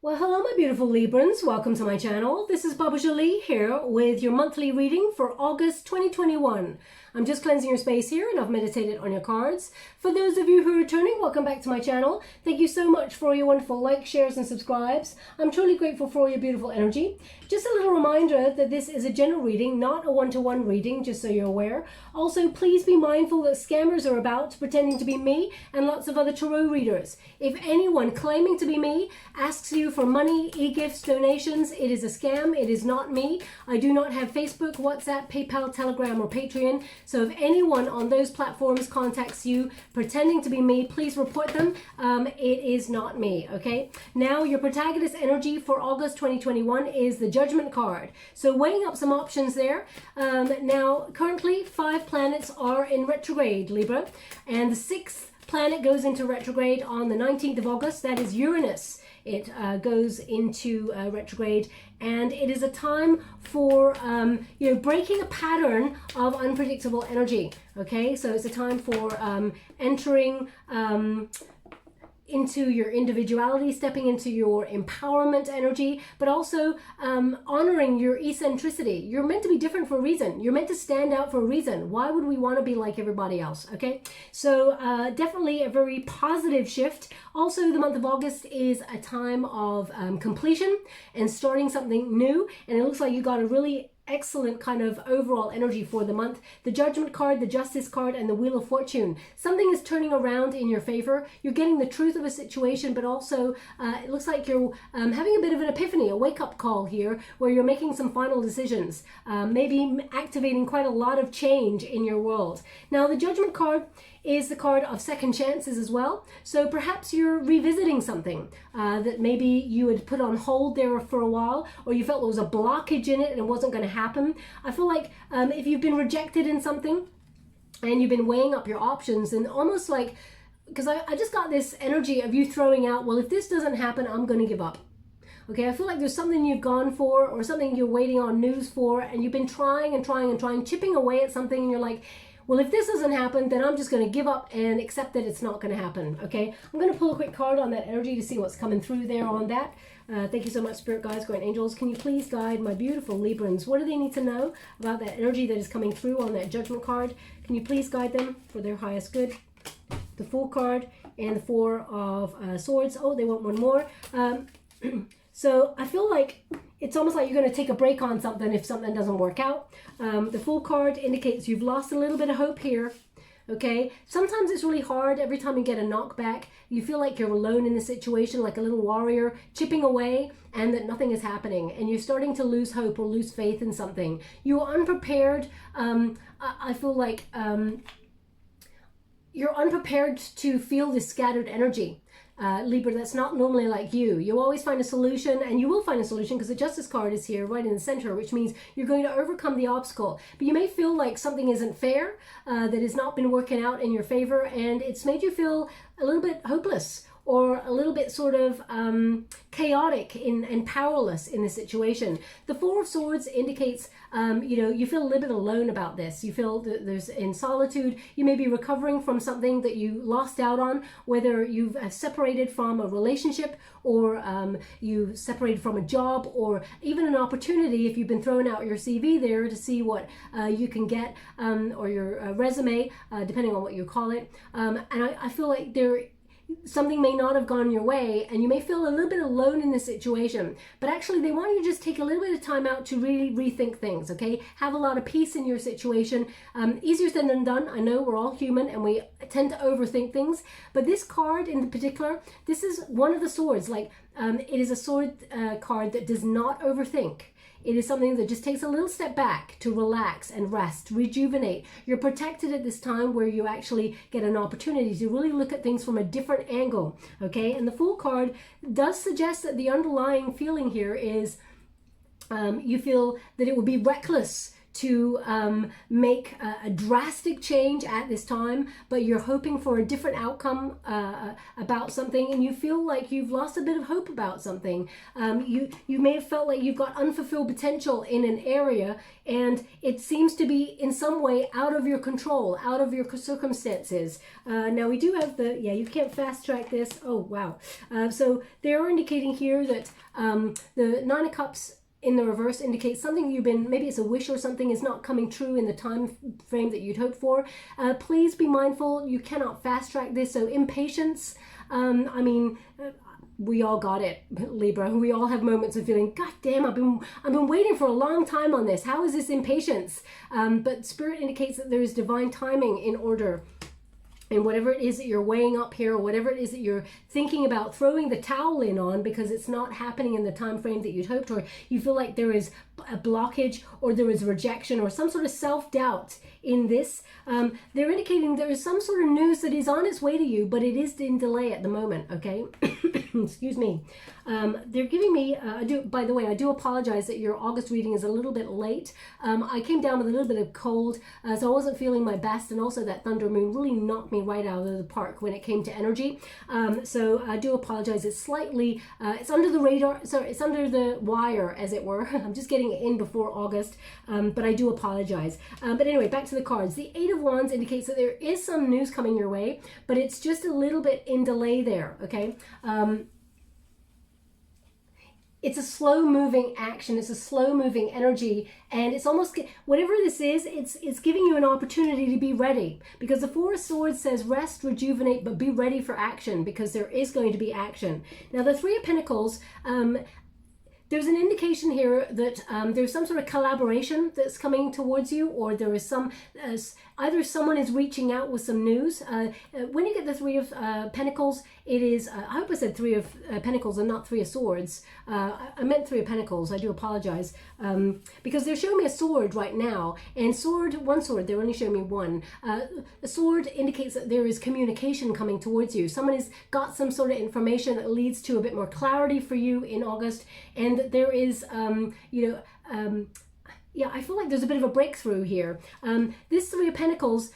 Well, hello my beautiful Librans, welcome to my channel. This is Baba Jolie here with your monthly reading for August 2021. I'm just cleansing your space here and I've meditated on your cards. For those of you who are returning, welcome back to my channel. Thank you so much for your wonderful likes, shares and subscribes. I'm truly grateful for your beautiful energy. Just a little reminder that this is a general reading, not a one-to-one reading, just so you're aware. Also, please be mindful that scammers are about pretending to be me and lots of other tarot readers. If anyone claiming to be me asks you for money, e-gifts, donations, it is a scam. It is not me. I do not have Facebook, WhatsApp, PayPal, Telegram or Patreon. So if anyone on those platforms contacts you pretending to be me, please report them. It is not me, okay? Now, your protagonist energy for August 2021 is the Judgment card. So weighing up some options there. Now, currently 5 planets are in retrograde, Libra, and the 6th planet goes into retrograde on the 19th of August. That is Uranus. It goes into retrograde, and it is a time for breaking a pattern of unpredictable energy. Okay, so it's a time for entering into your individuality, stepping into your empowerment energy, but also honoring your eccentricity. You're meant to be different for a reason. You're meant to stand out for a reason. Why would we want to be like everybody else? Okay, so definitely a very positive shift. Also, the month of August is a time of completion and starting something new, and it looks like you got a really excellent kind of overall energy for the month. The Judgment card, the Justice card, and the Wheel of Fortune. Something is turning around in your favor. You're getting the truth of a situation, but also it looks like you're having a bit of an epiphany, a wake-up call here, where you're making some final decisions, maybe activating quite a lot of change in your world. Now, the Judgment card is the card of second chances as well. So perhaps you're revisiting something that maybe you had put on hold there for a while, or you felt there was a blockage in it and it wasn't going to happen. I feel like if you've been rejected in something and you've been weighing up your options, and almost like, because I just got this energy of you throwing out, well, if this doesn't happen, I'm going to give up. Okay, I feel like there's something you've gone for, or something you're waiting on news for, and you've been trying and trying and trying, chipping away at something, and you're like, well, if this doesn't happen, then I'm just going to give up and accept that it's not going to happen, okay? I'm going to pull a quick card on that energy to see what's coming through there on that. Thank you so much, Spirit Guides, Guardian Angels. Can you please guide my beautiful Librans? What do they need to know about that energy that is coming through on that Judgment card? Can you please guide them for their highest good? The Fool card and the Four of Swords. Oh, they want one more. So I feel like it's almost like you're going to take a break on something if something doesn't work out. The Fool card indicates you've lost a little bit of hope here. Okay, sometimes it's really hard. Every time you get a knockback, you feel like you're alone in the situation, like a little warrior chipping away, and that nothing is happening, and you're starting to lose hope or lose faith in something. You're unprepared. I feel like you're unprepared to feel this scattered energy. Libra, that's not normally like you. You always find a solution, and you will find a solution because the Justice card is here right in the center, which means you're going to overcome the obstacle. But you may feel like something isn't fair, that has not been working out in your favor, and it's made you feel a little bit hopeless, or a little bit sort of chaotic and powerless in the situation. The Four of Swords indicates, you feel a little bit alone about this. You feel that there's in solitude. You may be recovering from something that you lost out on, whether you've separated from a relationship, or you separated from a job, or even an opportunity if you've been throwing out your CV there to see what you can get, or your resume, depending on what you call it. And I feel like something may not have gone your way, and you may feel a little bit alone in this situation, but actually they want you to just take a little bit of time out to really rethink things, okay? Have a lot of peace in your situation. Easier said than done. I know we're all human and we tend to overthink things, but this card in particular, this is one of the swords. Like it is a sword card that does not overthink. It is something that just takes a little step back to relax and rest, rejuvenate. You're protected at this time where you actually get an opportunity to really look at things from a different angle, okay? And the Fool card does suggest that the underlying feeling here is you feel that it would be reckless to make a drastic change at this time, but you're hoping for a different outcome about something, and you feel like you've lost a bit of hope about something. You may have felt like you've got unfulfilled potential in an area, and it seems to be in some way out of your control, out of your circumstances. Now we do have the, you can't fast track this. Oh, wow. So they're indicating here that the Nine of Cups in the reverse indicates something you've been, maybe it's a wish or something is not coming true in the time frame that you'd hoped for. Please be mindful, you cannot fast track this. So impatience, I mean, we all got it, Libra. We all have moments of feeling, God damn, I've been waiting for a long time on this. How is this impatience? But Spirit indicates that there is divine timing in order. And whatever it is that you're weighing up here, or whatever it is that you're thinking about throwing the towel in on because it's not happening in the time frame that you'd hoped, or you feel like there is a blockage, or there is rejection, or some sort of self-doubt in this, they're indicating there is some sort of news that is on its way to you, but it is in delay at the moment, okay? Excuse me. They're giving me, by the way, I do apologize that your August reading is a little bit late. I came down with a little bit of cold, so I wasn't feeling my best, and also that thunder moon really knocked me right out of the park when it came to energy. So I do apologize. It's slightly, it's under the radar, sorry, it's under the wire, as it were. I'm just getting it in before August, but I do apologize. But anyway, back to the cards. The Eight of Wands indicates that there is some news coming your way, but it's just a little bit in delay there, okay? It's a slow moving action, it's a slow moving energy, and it's almost, whatever this is, it's giving you an opportunity to be ready, because the Four of Swords says rest, rejuvenate, but be ready for action, because there is going to be action. Now the Three of Pentacles, there's an indication here that there's some sort of collaboration that's coming towards you, or there is some, either someone is reaching out with some news. When you get the Three of Pentacles, it is, I hope I said Three of Pentacles and not Three of Swords. I meant Three of Pentacles, I do apologize. Because they're showing me a sword right now, and one sword, they're only showing me one. The sword indicates that there is communication coming towards you. Someone has got some sort of information that leads to a bit more clarity for you in August, and that there is, yeah, I feel like there's a bit of a breakthrough here. This Three of Pentacles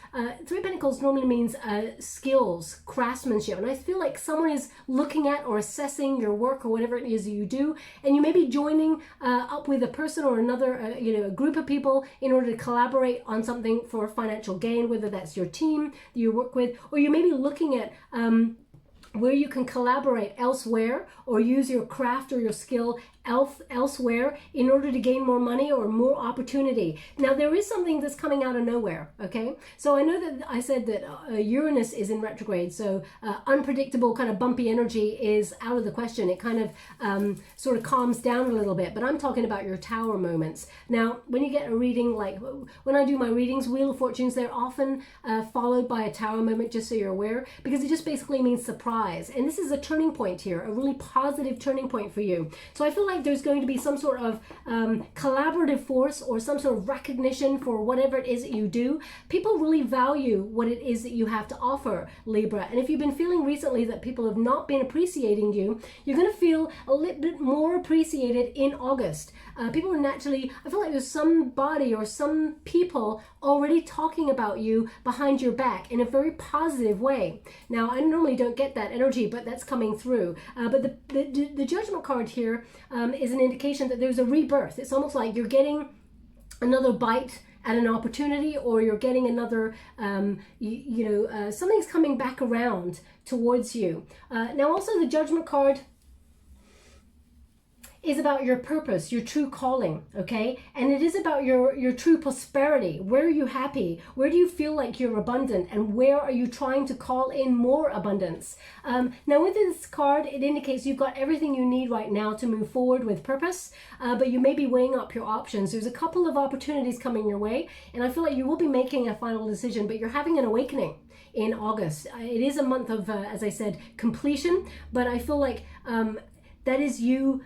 normally means skills, craftsmanship, and I feel like someone is looking at or assessing your work or whatever it is that you do, and you may be joining up with a person or another, a group of people in order to collaborate on something for financial gain, whether that's your team that you work with, or you may be looking at where you can collaborate elsewhere or use your craft or your skill elsewhere in order to gain more money or more opportunity. Now there is something that's coming out of nowhere, okay? So I know that I said that Uranus is in retrograde, so unpredictable kind of bumpy energy is out of the question. It kind of sort of calms down a little bit, but I'm talking about your tower moments. Now when you get a reading, like when I do my readings, Wheel of Fortunes, they're often followed by a tower moment, just so you're aware, because it just basically means surprise. And this is a turning point here, a really positive turning point for you. So I feel like there's going to be some sort of collaborative force or some sort of recognition for whatever it is that you do. People really value what it is that you have to offer, Libra. And if you've been feeling recently that people have not been appreciating you, you're going to feel a little bit more appreciated in August. People are naturally, I feel like there's somebody or some people already talking about you behind your back in a very positive way. Now, I normally don't get that energy, but that's coming through. But the Judgment card here is an indication that there's a rebirth. It's almost like you're getting another bite at an opportunity, or you're getting another, something's coming back around towards you. Now, also the Judgment card is about your purpose, your true calling, okay? And it is about your true prosperity. Where are you happy? Where do you feel like you're abundant? And where are you trying to call in more abundance? Now with this card, it indicates you've got everything you need right now to move forward with purpose, but you may be weighing up your options. There's a couple of opportunities coming your way, and I feel like you will be making a final decision, but you're having an awakening in August. It is a month of, as I said, completion, but I feel like that is you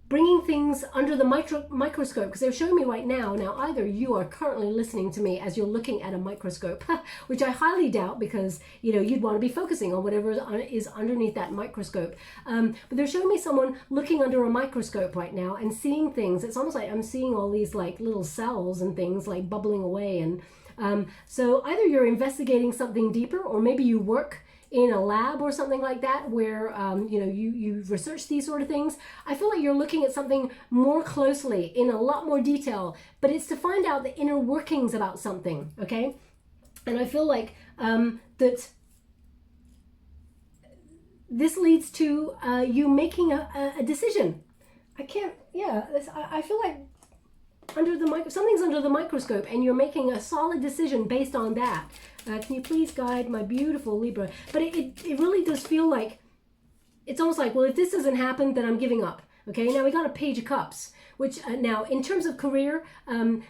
bringing things under the microscope, because they're showing me right now. Now, either you are currently listening to me as you're looking at a microscope, which I highly doubt, because you'd want to be focusing on whatever is underneath that microscope. But they're showing me someone looking under a microscope right now and seeing things. It's almost like I'm seeing all these like little cells and things like bubbling away. And so either you're investigating something deeper, or maybe you work in a lab or something like that, where you research these sort of things. I feel like you're looking at something more closely in a lot more detail, but it's to find out the inner workings about something, okay? And I feel like that this leads to you making a decision. I feel like something's under the microscope, and you're making a solid decision based on that. Can you please guide my beautiful Libra? But it really does feel like, it's almost like, well, if this doesn't happen, then I'm giving up. Okay, now we got a Page of Cups, which now in terms of career,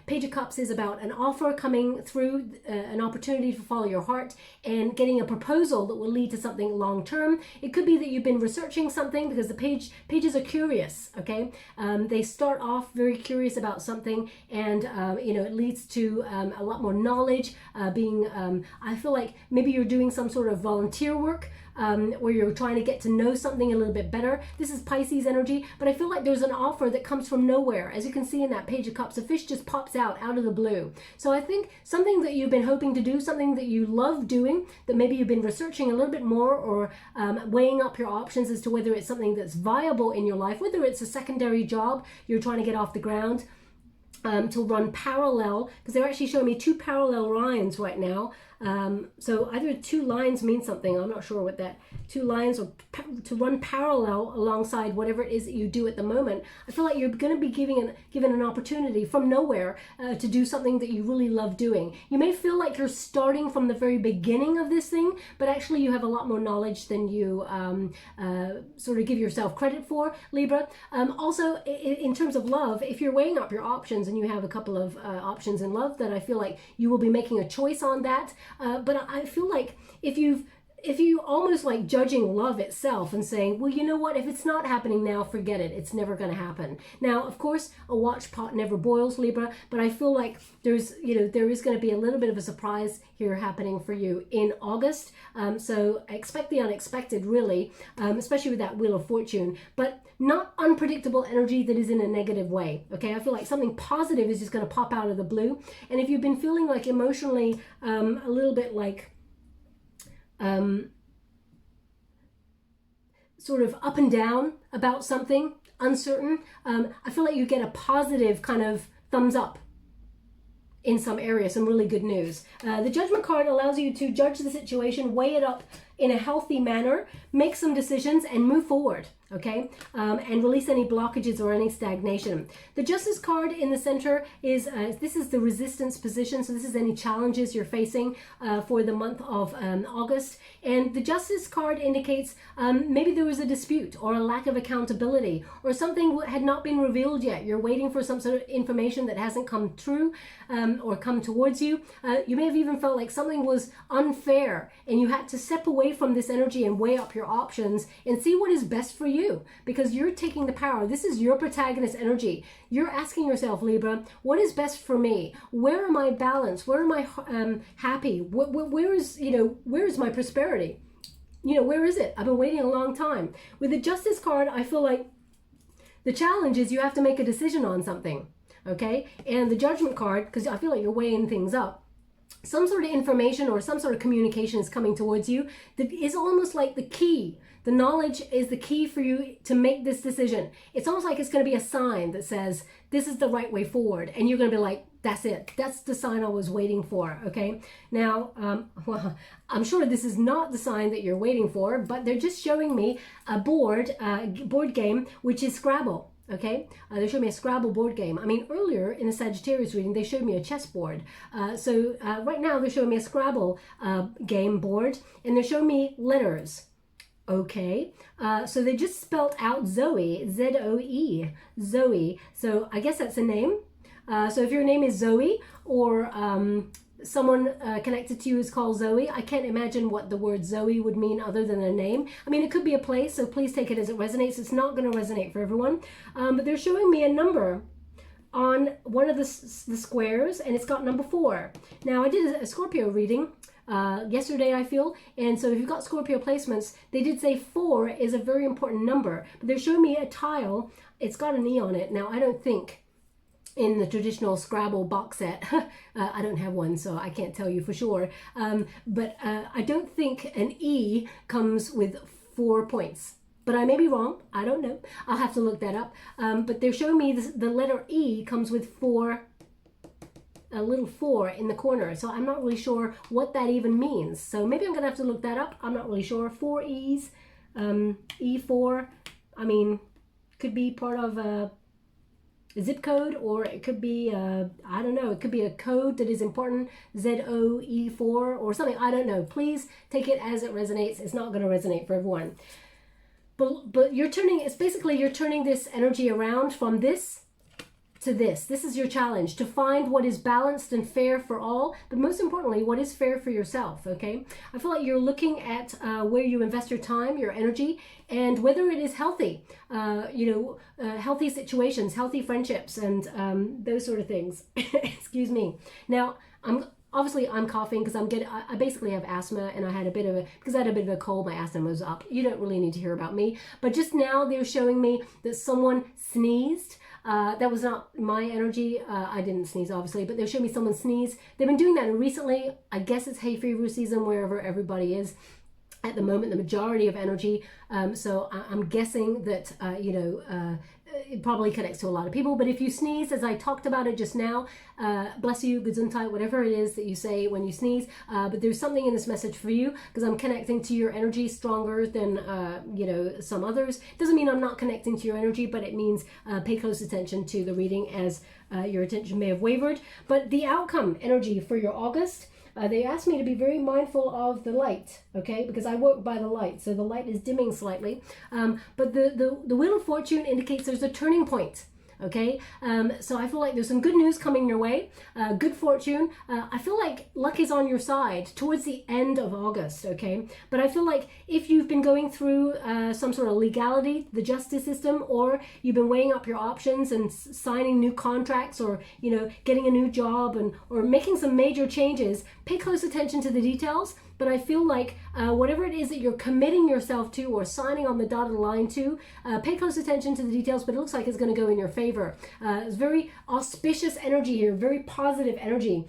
Page of Cups is about an offer coming through, an opportunity to follow your heart, and getting a proposal that will lead to something long term. It could be that you've been researching something, because the pages are curious, okay? They start off very curious about something, and it leads to a lot more knowledge. I feel like maybe you're doing some sort of volunteer work, where you're trying to get to know something a little bit better. This is Pisces energy, but I feel like there's an offer that comes from nowhere. As you can see in that Page of Cups, a fish just pops out of the blue. So I think something that you've been hoping to do, something that you love doing, that maybe you've been researching a little bit more, or weighing up your options as to whether it's something that's viable in your life, whether it's a secondary job you're trying to get off the ground, to run parallel, because they're actually showing me two parallel lines right now. So either two lines mean something, I'm not sure what that, two lines, or to run parallel alongside whatever it is that you do at the moment. I feel like you're going to be given an opportunity from nowhere to do something that you really love doing. You may feel like you're starting from the very beginning of this thing, but actually you have a lot more knowledge than you sort of give yourself credit for, Libra. Also, in terms of love, if you're weighing up your options and you have a couple of options in love, then I feel like you will be making a choice on that. But I feel like if you almost like judging love itself and saying, well, you know what, if it's not happening now, forget it, it's never going to happen. Now, of course, a watch pot never boils, Libra, but I feel like there is going to be a little bit of a surprise here happening for you in August. So expect the unexpected, really, especially with that Wheel of Fortune, but not unpredictable energy that is in a negative way. Okay, I feel like something positive is just going to pop out of the blue. And if you've been feeling like emotionally a little bit like sort of up and down about something, uncertain, I feel like you get a positive kind of thumbs up in some area, some really good news. The Judgment card allows you to judge the situation, weigh it up in a healthy manner, make some decisions, and move forward, okay? And release any blockages or any stagnation. The Justice card in the center is, this is the resistance position, so this is any challenges you're facing for the month of August. And the Justice card indicates maybe there was a dispute or a lack of accountability, or something had not been revealed yet. You're waiting for some sort of information that hasn't come true or come towards you. You may have even felt like something was unfair, and you had to step away from this energy and weigh up your options and see what is best for you, because you're taking the power. This is your protagonist energy. You're asking yourself, Libra, what is best for me? Where am I balanced? Where am I happy? Where is my prosperity? Where is it? I've been waiting a long time. With the Justice card, I feel like the challenge is you have to make a decision on something, okay? And the Judgment card, because I feel like you're weighing things up, some sort of information or some sort of communication is coming towards you that is almost like the key. The knowledge is the key for you to make this decision. It's almost like it's going to be a sign that says, this is the right way forward. And you're going to be like, that's it. That's the sign I was waiting for, okay? Now, well, I'm sure this is not the sign that you're waiting for, but they're just showing me a board game, which is Scrabble. Okay, they showed me a Scrabble board game. I mean, earlier in the Sagittarius reading, they showed me a chessboard. So right now they're showing me a Scrabble game board, and they're showing me letters. Okay, so they just spelt out Zoe, Z-O-E, Zoe. So I guess that's a name. So if your name is Zoe or someone connected to you is called Zoe. I can't imagine what the word Zoe would mean other than a name. I mean, it could be a place, so please take it as it resonates. It's not going to resonate for everyone. But they're showing me a number on one of the squares, and it's got number 4. Now, I did a Scorpio reading yesterday, I feel, and so if you've got Scorpio placements, they did say 4 is a very important number, but they're showing me a tile. It's got an E on it. Now, I don't think in the traditional Scrabble box set, I don't have one, so I can't tell you for sure, but I don't think an E comes with 4 points. But I may be wrong. I don't know. I'll have to look that up. But they're showing me the letter E comes with a little 4 in the corner. So I'm not really sure what that even means. So maybe I'm going to have to look that up. I'm not really sure. 4 E's, E4, I mean, could be part of a zip code, or it could be, I don't know, it could be a code that is important, ZOE4 or something. I don't know. Please take it as it resonates. It's not going to resonate for everyone. But you're turning, it's basically you're turning this energy around from this to this. This is your challenge, to find what is balanced and fair for all, but most importantly, what is fair for yourself, okay? I feel like you're looking at where you invest your time, your energy, and whether it is healthy, healthy situations, healthy friendships, and those sort of things. Excuse me. Now, Obviously, I'm coughing because I basically have asthma, and I had a bit of a cold, my asthma was up. You don't really need to hear about me. But just now they're showing me that someone sneezed. That was not my energy. I didn't sneeze, obviously, but they're showing me someone sneeze. They've been doing that recently. I guess it's hay fever season wherever everybody is at the moment, the majority of energy. So I'm guessing that, it probably connects to a lot of people. But if you sneeze, as I talked about it just now, bless you, gesundheit, whatever it is that you say when you sneeze, but there's something in this message for you, because I'm connecting to your energy stronger than some others. Doesn't mean I'm not connecting to your energy, but it means pay close attention to the reading, as your attention may have wavered. But the outcome energy for your August, they asked me to be very mindful of the light, okay? Because I work by the light, so the light is dimming slightly. But the Wheel of Fortune indicates there's a turning point, okay? So I feel like there's some good news coming your way, good fortune. I feel like luck is on your side towards the end of August, okay? But I feel like if you've been going through some sort of legality, the justice system, or you've been weighing up your options and signing new contracts, or getting a new job, or making some major changes, pay close attention to the details. But I feel like whatever it is that you're committing yourself to or signing on the dotted line to, pay close attention to the details, but it looks like it's going to go in your favor. It's very auspicious energy here, very positive energy.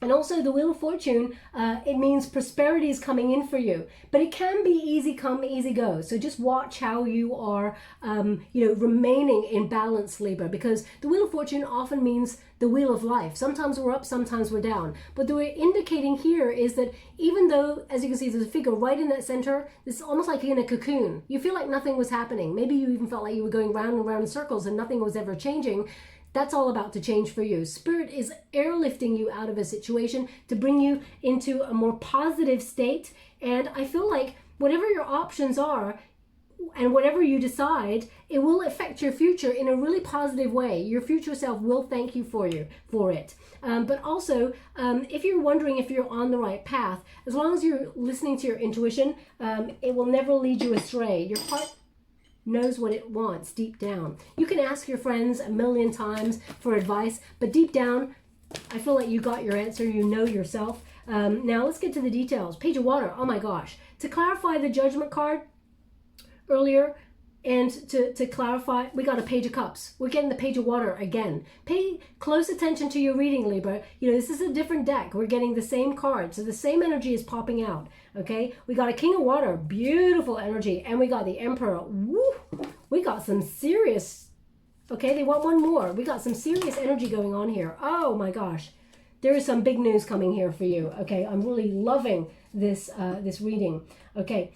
And also the Wheel of Fortune, it means prosperity is coming in for you. But it can be easy come, easy go. So just watch how you are, remaining in balance, Libra, because the Wheel of Fortune often means the wheel of life. Sometimes we're up, sometimes we're down. But what we're indicating here is that even though, as you can see, there's a figure right in that center, it's almost like in a cocoon. You feel like nothing was happening. Maybe you even felt like you were going round and round in circles and nothing was ever changing. That's all about to change for you. Spirit is airlifting you out of a situation to bring you into a more positive state. And I feel like whatever your options are and whatever you decide, it will affect your future in a really positive way. Your future self will thank you for it. But also, if you're wondering if you're on the right path, as long as you're listening to your intuition, it will never lead you astray. Your heart knows what it wants deep down. You can ask your friends a million times for advice, but deep down, I feel like you got your answer. You know yourself. Now let's get to the details. Page of Water. Oh my gosh. To clarify the Judgment card earlier, and to clarify, we got a Page of Cups. We're getting the Page of Water again. Pay close attention to your reading, Libra. This is a different deck. We're getting the same card, so the same energy is popping out, okay? We got a King of Water, beautiful energy, and we got the Emperor. Woo! We got some serious, okay, they want one more. We got some serious energy going on here. Oh my gosh. There is some big news coming here for you, okay? I'm really loving this reading, okay,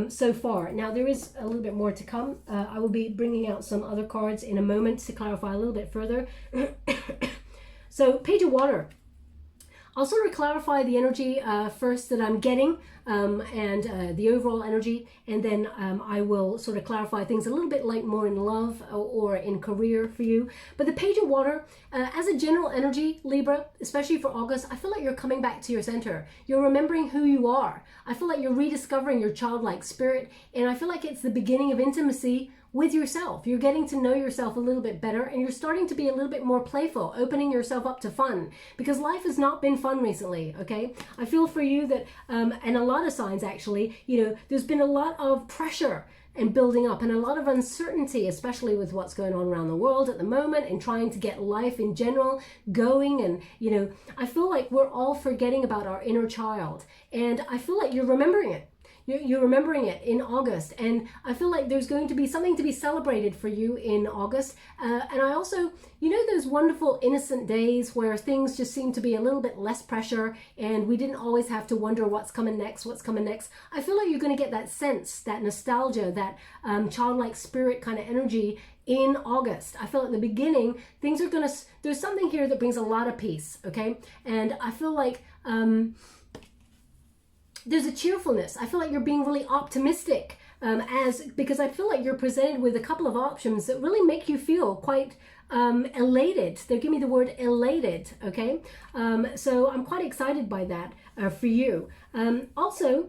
so far. Now there is a little bit more to come. I will be bringing out some other cards in a moment to clarify a little bit further. So Page of Water. I'll sort of clarify the energy first that I'm getting and the overall energy, and then I will sort of clarify things a little bit like more in love or in career for you. But the Page of Water, as a general energy, Libra, especially for August, I feel like you're coming back to your center. You're remembering who you are. I feel like you're rediscovering your childlike spirit, and I feel like it's the beginning of intimacy with yourself. You're getting to know yourself a little bit better, and you're starting to be a little bit more playful, opening yourself up to fun, because life has not been fun recently, okay? I feel for you that, and a lot of signs actually, you know, there's been a lot of pressure and building up and a lot of uncertainty, especially with what's going on around the world at the moment and trying to get life in general going. And, you know, I feel like we're all forgetting about our inner child, and I feel like you're remembering it. You're remembering it in August, and I feel like there's going to be something to be celebrated for you in August. And I also, you know, those wonderful innocent days where things just seem to be a little bit less pressure and we didn't always have to wonder what's coming next. I feel like you're going to get that sense, that nostalgia, that childlike spirit kind of energy in August. I feel at the beginning, things are going to, there's something here that brings a lot of peace, okay? And I feel like, there's a cheerfulness. I feel like you're being really optimistic because I feel like you're presented with a couple of options that really make you feel quite elated. They give me the word elated, okay? So I'm quite excited by that for you. Also,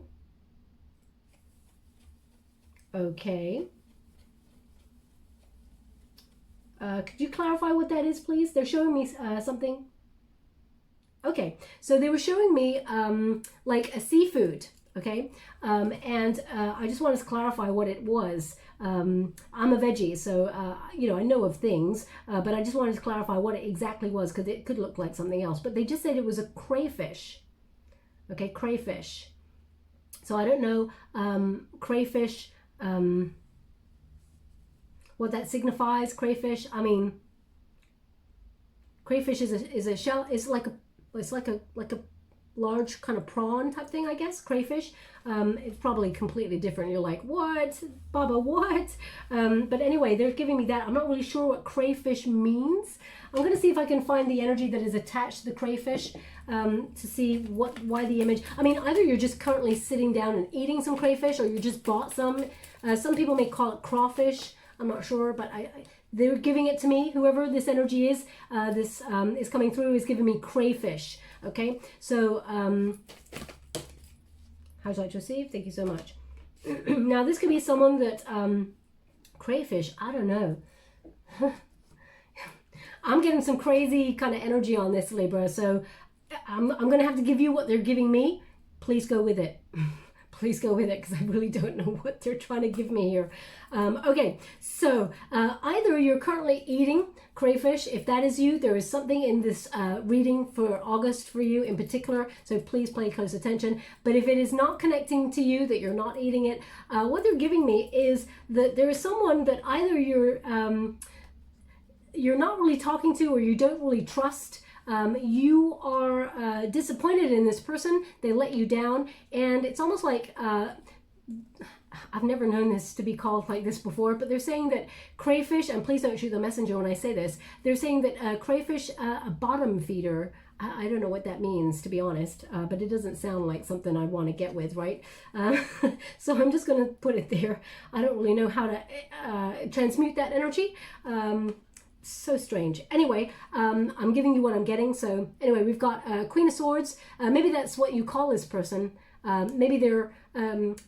okay. Could you clarify what that is, please? They're showing me something. Okay, so they were showing me like a seafood, okay? And I just wanted to clarify what it was. I'm a veggie, so, you know, I know of things, but I just wanted to clarify what it exactly was because it could look like something else. But they just said it was a crayfish, okay, crayfish. So I don't know, crayfish, what that signifies, crayfish. I mean, crayfish is a shell, it's like a large kind of prawn type thing, I guess, crayfish. It's probably completely different. You're like, what, Baba, what? But anyway, they're giving me that. I'm not really sure what crayfish means. I'm going to see if I can find the energy that is attached to the crayfish to see why the image. I mean, either you're just currently sitting down and eating some crayfish, or you just bought some. Some people may call it crawfish. I'm not sure, but they're giving it to me. Whoever this energy is, this is coming through, is giving me crayfish. Okay, so how'd you like to receive? Thank you so much. Now, this could be someone that crayfish. I don't know. I'm getting some crazy kind of energy on this, Libra. So I'm going to have to give you what they're giving me. Please go with it. Please go with it, because I really don't know what they're trying to give me here. Okay, so either you're currently eating crayfish. If that is you, there is something in this reading for August for you in particular, so please pay close attention. But if it is not connecting to you, that you're not eating it, what they're giving me is that there is someone that either you're not really talking to, or you don't really trust. You are disappointed in this person. They let you down, and it's almost like I've never known this to be called like this before, but they're saying that crayfish, and please don't shoot the messenger when I say this, they're saying that crayfish, a bottom feeder. I don't know what that means, to be honest, but it doesn't sound like something I'd want to get with, right? So I'm just going to put it there. I don't really know how to transmute that energy. So strange. Anyway, I'm giving you what I'm getting. So anyway, we've got Queen of Swords. Maybe that's what you call this person. Maybe they're,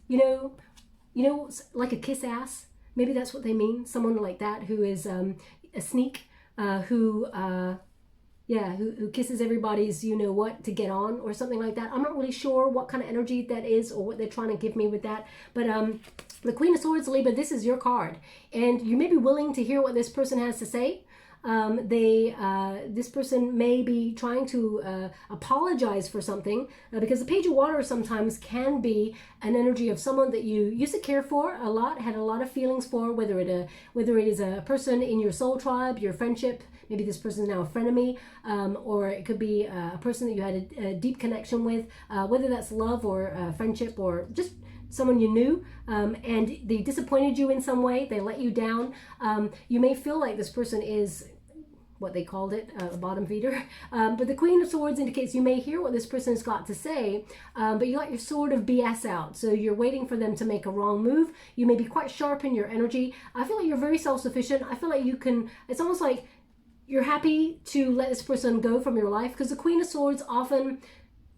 you know, like a kiss ass. Maybe that's what they mean. Someone like that who is a sneak, who kisses everybody's you know what to get on, or something like that. I'm not really sure what kind of energy that is or what they're trying to give me with that. But the Queen of Swords, Libra, this is your card, and you may be willing to hear what this person has to say. This person may be trying to apologize for something, because the Page of Water sometimes can be an energy of someone that you used to care for a lot, had a lot of feelings for, whether it is a person in your soul tribe, your friendship. Maybe this person is now a frenemy, or it could be a person that you had a deep connection with, whether that's love or friendship or just someone you knew, and they disappointed you in some way, they let you down. You may feel like this person is what they called it, a bottom feeder. But the Queen of Swords indicates you may hear what this person has got to say, but you let your sword of BS out. So you're waiting for them to make a wrong move. You may be quite sharp in your energy. I feel like you're very self-sufficient. I feel like you can, it's almost like you're happy to let this person go from your life, because the Queen of Swords often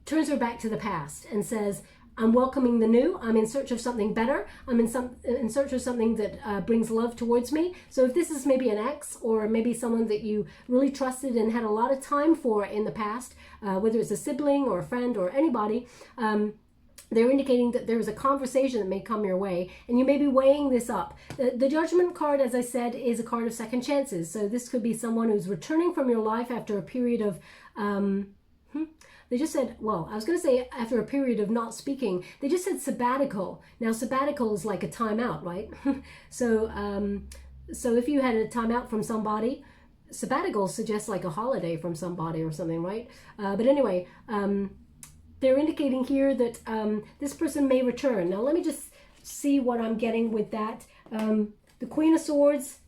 turns her back to the past and says, I'm welcoming the new. I'm in search of something better. I'm in search of something that brings love towards me. So if this is maybe an ex, or maybe someone that you really trusted and had a lot of time for in the past, whether it's a sibling or a friend or anybody, they're indicating that there's a conversation that may come your way, and you may be weighing this up. The Judgment card, as I said, is a card of second chances. So this could be someone who's returning from your life after a period of... They just said, well, I was going to say after a period of not speaking. They just said sabbatical. Now, sabbatical is like a timeout, right? So if you had a timeout from somebody, sabbatical suggests like a holiday from somebody or something, right? But anyway, they're indicating here that this person may return. Now, let me just see what I'm getting with that. The Queen of Swords,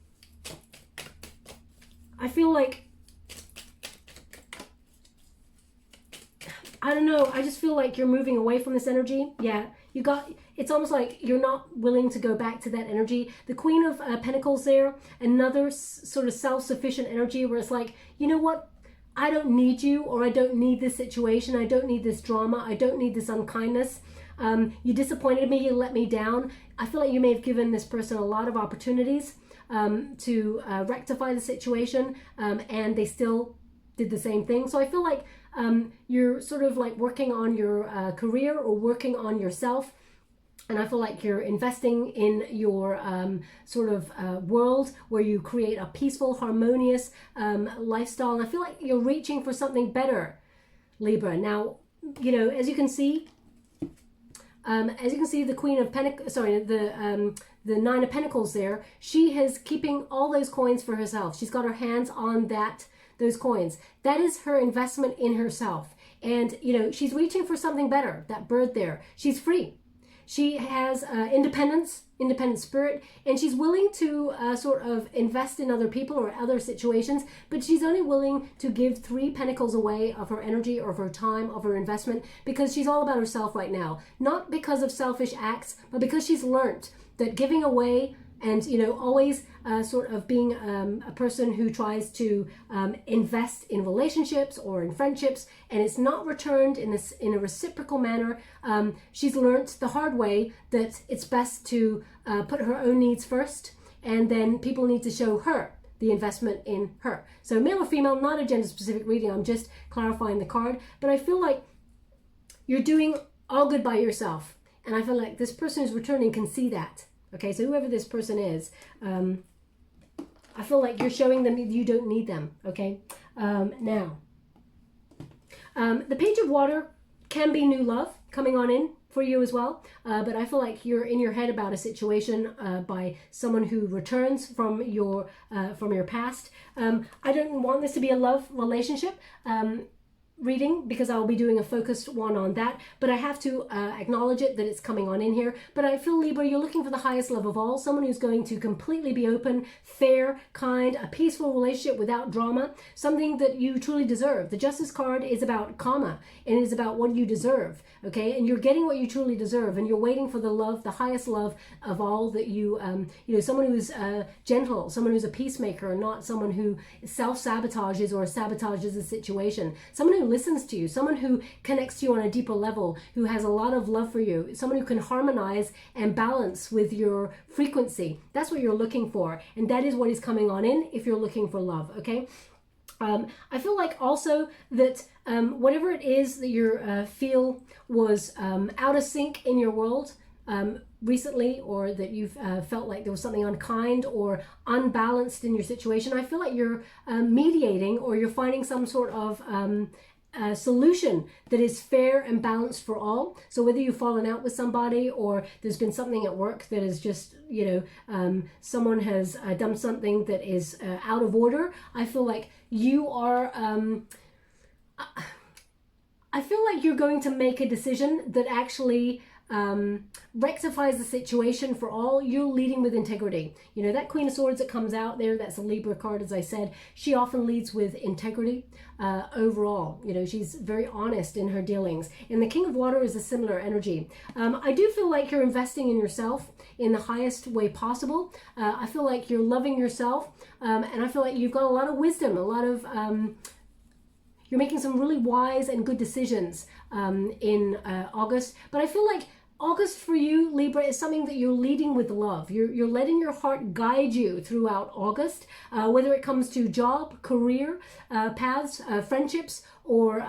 I feel like, I don't know, I just feel like you're moving away from this energy. Yeah, it's almost like you're not willing to go back to that energy. The Queen of Pentacles there, another sort of self-sufficient energy where it's like, you know what? I don't need you, or I don't need this situation. I don't need this drama. I don't need this unkindness. You disappointed me. You let me down. I feel like you may have given this person a lot of opportunities to rectify the situation, and they still did the same thing. So I feel like you're sort of like working on your career or working on yourself. And I feel like you're investing in your sort of world where you create a peaceful, harmonious lifestyle. And I feel like you're reaching for something better, Libra. Now, you know, as you can see, the Queen of Pentacles, sorry, the Nine of Pentacles there, she is keeping all those coins for herself. She's got her hands on those coins. That is her investment in herself. And, you know, she's reaching for something better. That bird there, she's free. She has independent spirit, and she's willing to sort of invest in other people or other situations, but she's only willing to give 3 pentacles away of her energy or of her time, of her investment, because she's all about herself right now. Not because of selfish acts, but because she's learnt that giving away and, you know, always sort of being a person who tries to invest in relationships or in friendships, and it's not returned in a reciprocal manner. She's learnt the hard way that it's best to put her own needs first, and then people need to show her the investment in her. So male or female, not a gender specific reading. I'm just clarifying the card, but I feel like you're doing all good by yourself, and I feel like this person who's returning can see that. Okay, so whoever this person is, I feel like you're showing them that you don't need them, okay? Now, the Page of Water can be new love coming on in for you as well, but I feel like you're in your head about a situation by someone who returns from your past. I don't want this to be a love relationship reading, because I'll be doing a focused one on that, but I have to acknowledge it that it's coming on in here. But I feel, Libra, you're looking for the highest love of all, someone who's going to completely be open, fair, kind, a peaceful relationship without drama, something that you truly deserve. The Justice card is about karma, and is about what you deserve, okay? And you're getting what you truly deserve, and you're waiting for the love, the highest love of all, that you you know, someone who's gentle, someone who's a peacemaker, not someone who self-sabotages or sabotages a situation, someone who listens to you, someone who connects to you on a deeper level, who has a lot of love for you, someone who can harmonize and balance with your frequency. That's what you're looking for, and that is what is coming on in if you're looking for love, okay? I feel like also that whatever it is that you feel was out of sync in your world recently, or that you've felt like there was something unkind or unbalanced in your situation, I feel like you're mediating, or you're finding some sort of solution that is fair and balanced for all. So whether you've fallen out with somebody, or there's been something at work that is just, you know, someone has done something that is out of order, I feel like you are I feel like you're going to make a decision that actually rectifies the situation for all. You're leading with integrity. You know, that Queen of Swords that comes out there, that's a Libra card, as I said, she often leads with integrity overall. You know, she's very honest in her dealings. And the King of Water is a similar energy. I do feel like you're investing in yourself in the highest way possible. I feel like you're loving yourself, and I feel like you've got a lot of wisdom, a lot of you're making some really wise and good decisions in August. But I feel like August for you, Libra, is something that you're leading with love. You're letting your heart guide you throughout August, whether it comes to job, career, paths, friendships, or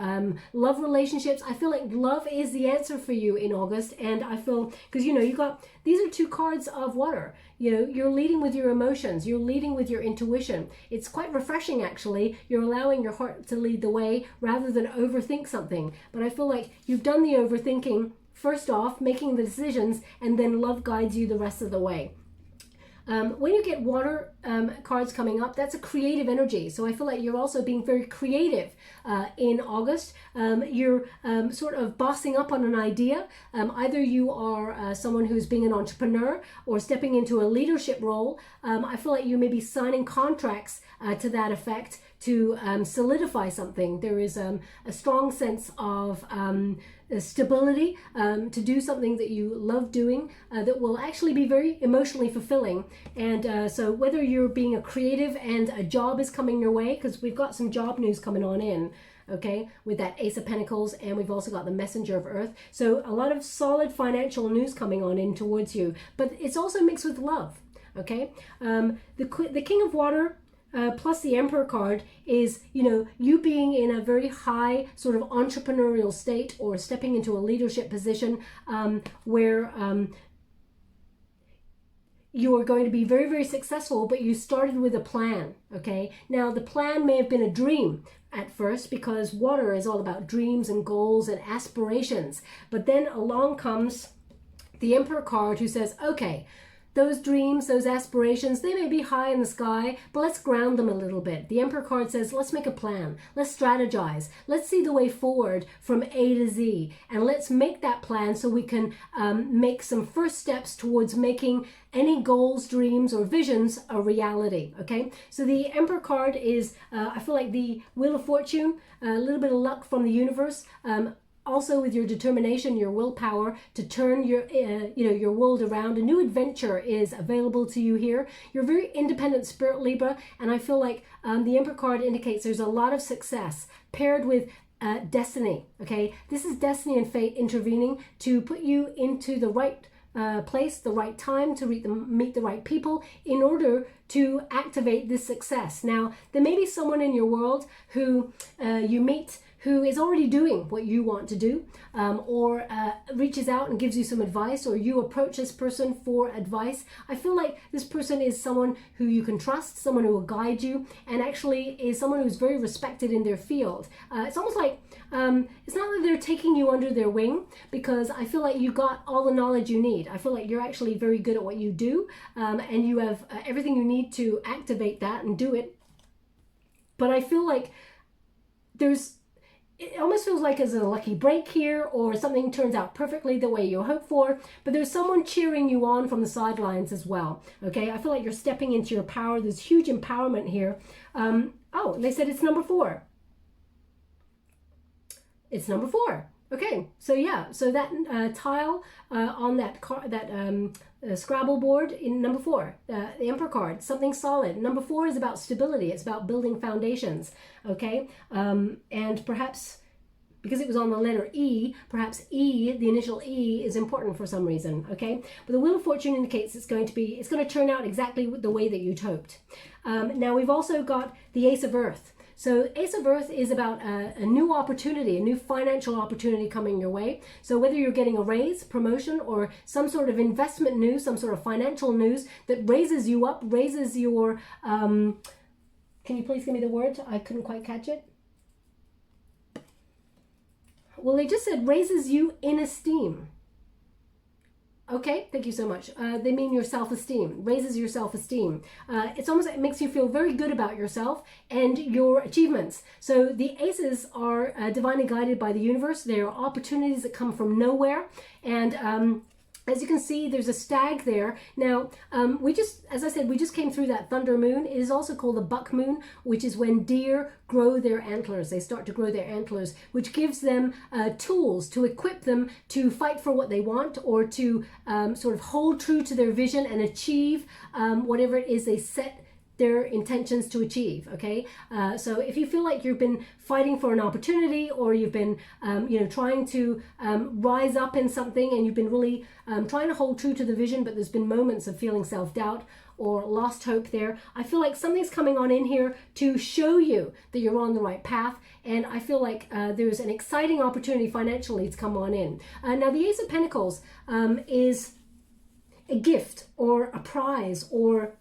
love relationships. I feel like love is the answer for you in August. And I feel, because, you know, you got, these are two cards of water. You know, you're leading with your emotions. You're leading with your intuition. It's quite refreshing, actually. You're allowing your heart to lead the way rather than overthink something. But I feel like you've done the overthinking first off, making the decisions, and then love guides you the rest of the way. When you get water cards coming up, that's a creative energy. So I feel like you're also being very creative in August. You're sort of bossing up on an idea. Either you are someone who's being an entrepreneur or stepping into a leadership role. I feel like you may be signing contracts to that effect to solidify something. There is a strong sense of stability to do something that you love doing that will actually be very emotionally fulfilling. And so whether you're being a creative and a job is coming your way, because we've got some job news coming on in, okay, with that Ace of Pentacles, and we've also got the Messenger of Earth. So a lot of solid financial news coming on in towards you, but it's also mixed with love, okay? The King of Water plus the Emperor card is, you know, you being in a very high sort of entrepreneurial state or stepping into a leadership position where you are going to be very, very successful, but you started with a plan, okay? Now, the plan may have been a dream at first because water is all about dreams and goals and aspirations. But then along comes the Emperor card who says, okay, those dreams, those aspirations, they may be high in the sky, but let's ground them a little bit. The Emperor card says, let's make a plan. Let's strategize. Let's see the way forward from A to Z. And let's make that plan so we can make some first steps towards making any goals, dreams, or visions a reality, okay? So the Emperor card is, I feel like the Wheel of Fortune, a little bit of luck from the universe, also with your determination, your willpower to turn your, your world around. A new adventure is available to you here. You're a very independent spirit, Libra, and I feel like the Emperor card indicates there's a lot of success paired with destiny, okay? This is destiny and fate intervening to put you into the right place, the right time, to meet the right people in order to activate this success. Now, there may be someone in your world who you meet who is already doing what you want to do, or reaches out and gives you some advice, or you approach this person for advice. I feel like this person is someone who you can trust, someone who will guide you, and actually is someone who's very respected in their field. It's almost like, it's not that they're taking you under their wing, because I feel like you got all the knowledge you need. I feel like you're actually very good at what you do, and you have everything you need to activate that and do it. But I feel like it almost feels like there's a lucky break here, or something turns out perfectly the way you hope for, but there's someone cheering you on from the sidelines as well, okay? I feel like you're stepping into your power. There's huge empowerment here. Oh, they said it's number 4. It's number 4. Okay, so yeah, so that tile on that Scrabble board in number 4, the Emperor card, something solid. Number 4 is about stability. It's about building foundations, okay? And perhaps because it was on the letter E, perhaps E, the initial E, is important for some reason, okay? But the Wheel of Fortune indicates it's going to turn out exactly the way that you'd hoped. Now, we've also got the Ace of Earth. So Ace of Earth is about a new opportunity, a new financial opportunity coming your way. So whether you're getting a raise, promotion, or some sort of investment news, some sort of financial news that raises you up, raises your, can you please give me the word? I couldn't quite catch it. Well, they just said raises you in esteem. Okay, thank you so much. They mean your self-esteem, raises your self-esteem. It's almost like it makes you feel very good about yourself and your achievements. So the aces are divinely guided by the universe. They are opportunities that come from nowhere. And as you can see, there's a stag there. Now, as I said, we just came through that thunder moon. It is also called the buck moon, which is when deer grow their antlers. They start to grow their antlers, which gives them tools to equip them to fight for what they want, or to sort of hold true to their vision and achieve whatever it is they set their intentions to achieve. Okay, so if you feel like you've been fighting for an opportunity, or you've been trying to rise up in something, and you've been really trying to hold true to the vision, but there's been moments of feeling self-doubt or lost hope there, I feel like something's coming on in here to show you that you're on the right path. And I feel like there's an exciting opportunity financially to come on in. Now the Ace of Pentacles is a gift or a prize or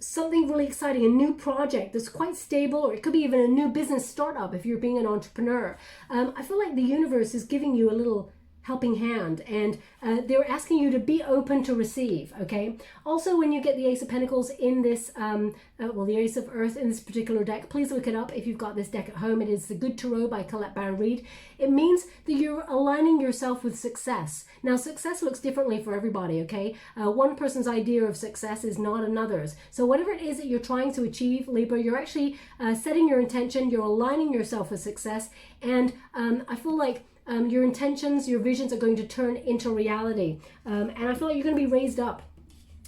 something really exciting, a new project that's quite stable, or it could be even a new business startup if you're being an entrepreneur. I feel like the universe is giving you a little helping hand, and they're asking you to be open to receive. Okay, also when you get the Ace of Pentacles in this the Ace of Earth in this particular deck, please look it up if you've got this deck at home. It is the Good Tarot by Colette Baron Reid. It means that you're aligning yourself with success. Now success looks differently for everybody. Okay, one person's idea of success is not another's. So whatever it is that you're trying to achieve, Libra, you're actually setting your intention, you're aligning yourself with success, and I feel like your intentions, your visions are going to turn into reality. And I feel like you're going to be raised up.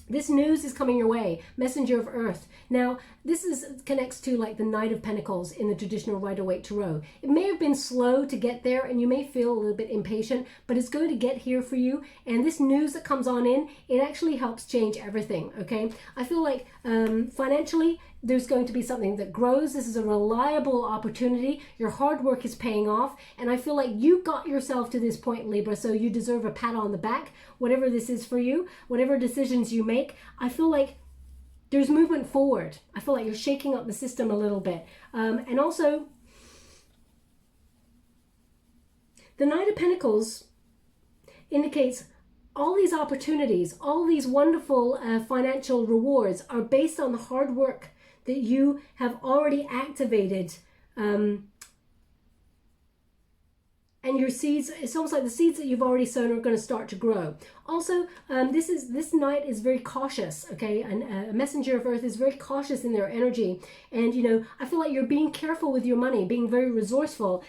This news is coming your way, messenger of earth. Now, this connects to like the Knight of Pentacles in the traditional Rider-Waite Tarot. It may have been slow to get there, and you may feel a little bit impatient, but it's going to get here for you. And this news that comes on in, it actually helps change everything, okay? I feel like financially, there's going to be something that grows. This is a reliable opportunity. Your hard work is paying off. And I feel like you got yourself to this point, Libra, so you deserve a pat on the back, whatever this is for you, whatever decisions you make. I feel like there's movement forward. I feel like you're shaking up the system a little bit. And also, the Knight of Pentacles indicates all these opportunities, all these wonderful financial rewards are based on the hard work that you have already activated, and your seeds, it's almost like the seeds that you've already sown are going to start to grow. Also, this Knight is very cautious, okay, and a messenger of earth is very cautious in their energy. And I feel like you're being careful with your money, being very resourceful.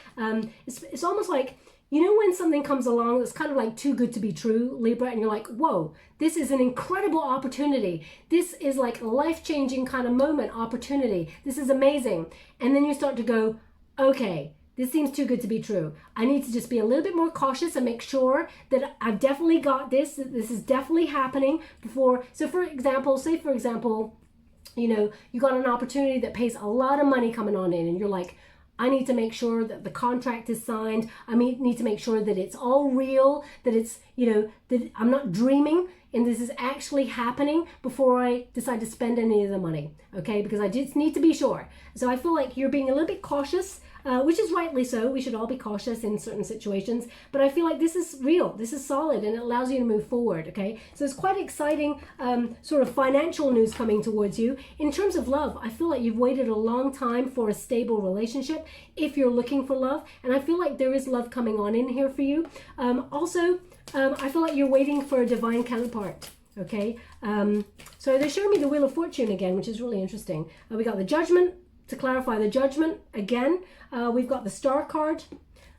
It's almost like, when something comes along that's kind of like too good to be true, Libra, and you're like, whoa, this is an incredible opportunity. This is like a life-changing kind of moment, opportunity. This is amazing. And then you start to go, okay, this seems too good to be true. I need to just be a little bit more cautious and make sure that I've definitely got this, that this is definitely happening before. So for example, you got an opportunity that pays a lot of money coming on in, and you're like, I need to make sure that the contract is signed. I need to make sure that it's all real, that it's, that I'm not dreaming and this is actually happening before I decide to spend any of the money, okay? Because I just need to be sure. So I feel like you're being a little bit cautious, which is rightly so. We should all be cautious in certain situations, but I feel like this is real, this is solid, and it allows you to move forward, okay? So it's quite exciting sort of financial news coming towards you. In terms of love, I feel like you've waited a long time for a stable relationship if you're looking for love, and I feel like there is love coming on in here for you. I feel like you're waiting for a divine counterpart, okay? So they're showing me the Wheel of Fortune again, which is really interesting. We got the Judgment. To clarify the Judgment again, we've got the Star card.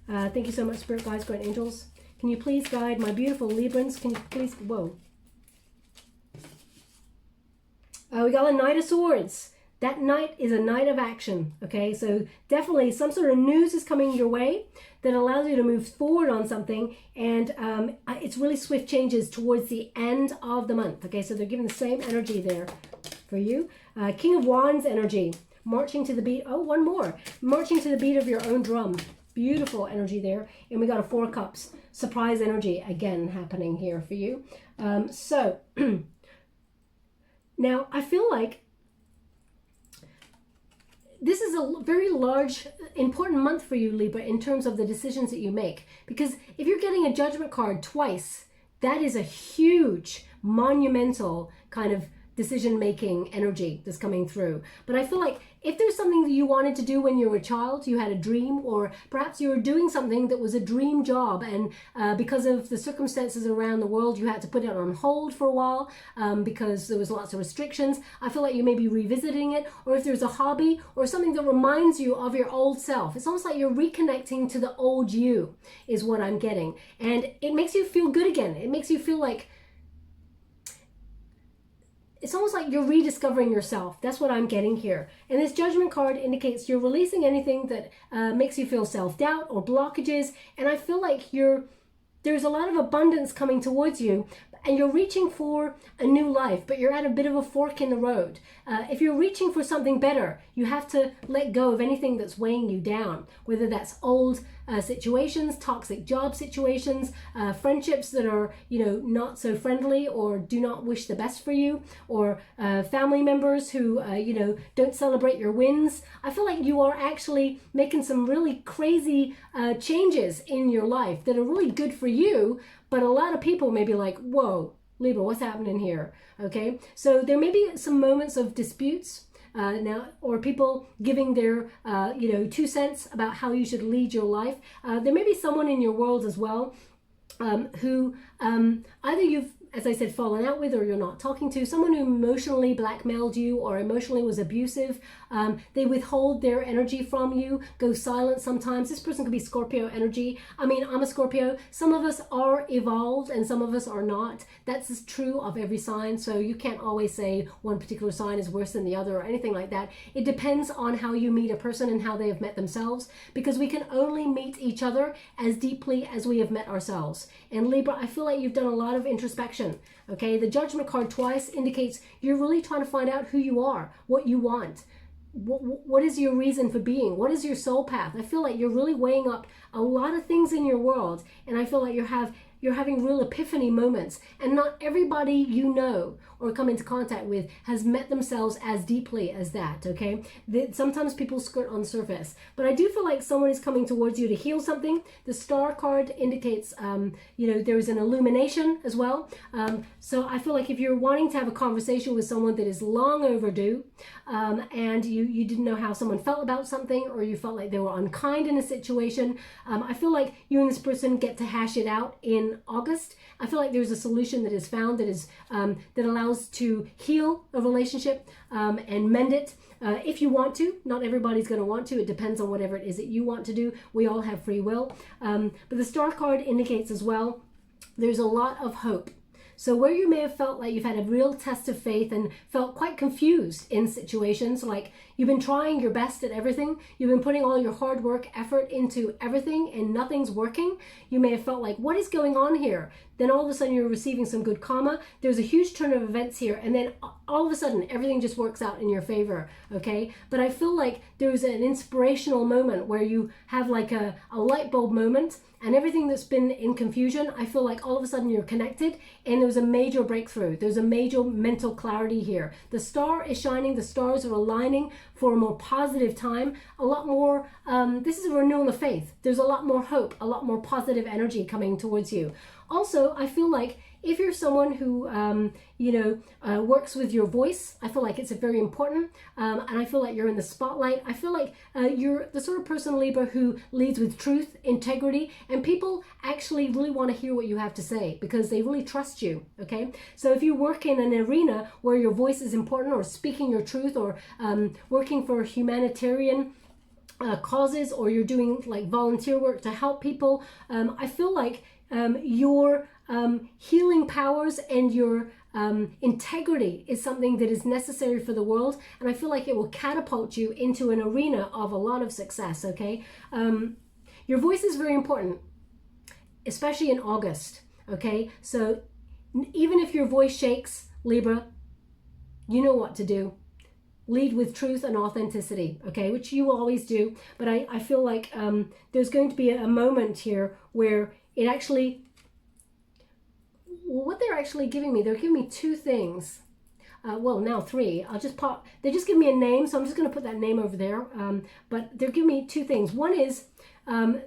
Thank you so much, Spirit Guides, Guardian Angels. Can you please guide my beautiful Librans? Can you please, whoa. We got the Knight of Swords. That Knight is a Knight of action, okay? So definitely some sort of news is coming your way that allows you to move forward on something, and it's really swift changes towards the end of the month, okay? So they're giving the same energy there for you. King of Wands energy. Marching to the beat, oh, one more. Marching to the beat of your own drum. Beautiful energy there. And we got a Four Cups. Surprise energy again happening here for you. So, now I feel like this is is a very large, important month for you, Libra, in terms of the decisions that you make. Because if you're getting a judgment card twice, that is a huge, monumental kind of decision-making energy that's coming through. But I feel like if there's something that you wanted to do when you were a child, you had a dream, or perhaps you were doing something that was a dream job, and because of the circumstances around the world, you had to put it on hold for a while because there was lots of restrictions. I feel like you may be revisiting it, or if there's a hobby or something that reminds you of your old self. It's almost like you're reconnecting to the old you, is what I'm getting. And it makes you feel good again. It makes you feel like, it's almost like you're rediscovering yourself. That's what I'm getting here. And this judgment card indicates you're releasing anything that makes you feel self-doubt or blockages. And I feel like there's a lot of abundance coming towards you, and you're reaching for a new life, but you're at a bit of a fork in the road. If you're reaching for something better, you have to let go of anything that's weighing you down, whether that's old situations, toxic job situations, friendships that are, not so friendly or do not wish the best for you, or family members who, don't celebrate your wins. I feel like you are actually making some really crazy changes in your life that are really good for you, but a lot of people may be like, whoa, Libra, what's happening here? Okay, so there may be some moments of disputes now, or people giving their, 2 cents about how you should lead your life. There may be someone in your world as well who either you've, as I said, fallen out with, or you're not talking to, someone who emotionally blackmailed you or emotionally was abusive. They withhold their energy from you, go silent sometimes. This person could be Scorpio energy. I mean, I'm a Scorpio. Some of us are evolved and some of us are not. That's true of every sign. So you can't always say one particular sign is worse than the other or anything like that. It depends on how you meet a person and how they have met themselves, because we can only meet each other as deeply as we have met ourselves. And Libra, I feel like you've done a lot of introspection. Okay, the judgment card twice indicates you're really trying to find out who you are, what you want. What is your reason for being? What is your soul path? I feel like you're really weighing up a lot of things in your world, and I feel like you're having real epiphany moments, and not everybody you know or come into contact with has met themselves as deeply as that, okay? Sometimes people skirt on the surface, but I do feel like someone is coming towards you to heal something. The star card indicates, there is an illumination as well. So I feel like if you're wanting to have a conversation with someone that is long overdue, and you didn't know how someone felt about something, or you felt like they were unkind in a situation, I feel like you and this person get to hash it out in August. I feel like there's a solution that is found that is that allows to heal a relationship and mend it if you want to. Not everybody's going to want to. It depends on whatever it is that you want to do. We all have free will. But the star card indicates as well there's a lot of hope. So where you may have felt like you've had a real test of faith and felt quite confused in situations, like you've been trying your best at everything, you've been putting all your hard work, effort into everything, and nothing's working. You may have felt like, what is going on here? Then all of a sudden you're receiving some good karma. There's a huge turn of events here, and then all of a sudden everything just works out in your favor, okay? But I feel like there's an inspirational moment where you have like a light bulb moment, and everything that's been in confusion, I feel like all of a sudden you're connected, and there's a major breakthrough. There's a major mental clarity here. The star is shining, the stars are aligning for a more positive time, a lot more, this is a renewal of faith. There's a lot more hope, a lot more positive energy coming towards you. Also, I feel like if you're someone who, works with your voice, I feel like it's very important. And I feel like you're in the spotlight. I feel like you're the sort of person, Libra, who leads with truth, integrity, and people actually really want to hear what you have to say because they really trust you, okay? So if you work in an arena where your voice is important, or speaking your truth, or working for humanitarian causes, or you're doing like volunteer work to help people, I feel like your healing powers and your integrity is something that is necessary for the world, and I feel like it will catapult you into an arena of a lot of success, okay? Your voice is very important, especially in August, okay? So even if your voice shakes, Libra, you know what to do. Lead with truth and authenticity, okay, which you always do. But I feel like there's going to be a moment here where it actually, what they're actually giving me, they're giving me two things. well, now 3. I'll just pop, they just give me a name, so I'm just going to put that name over there. But they're giving me 2 things. One is the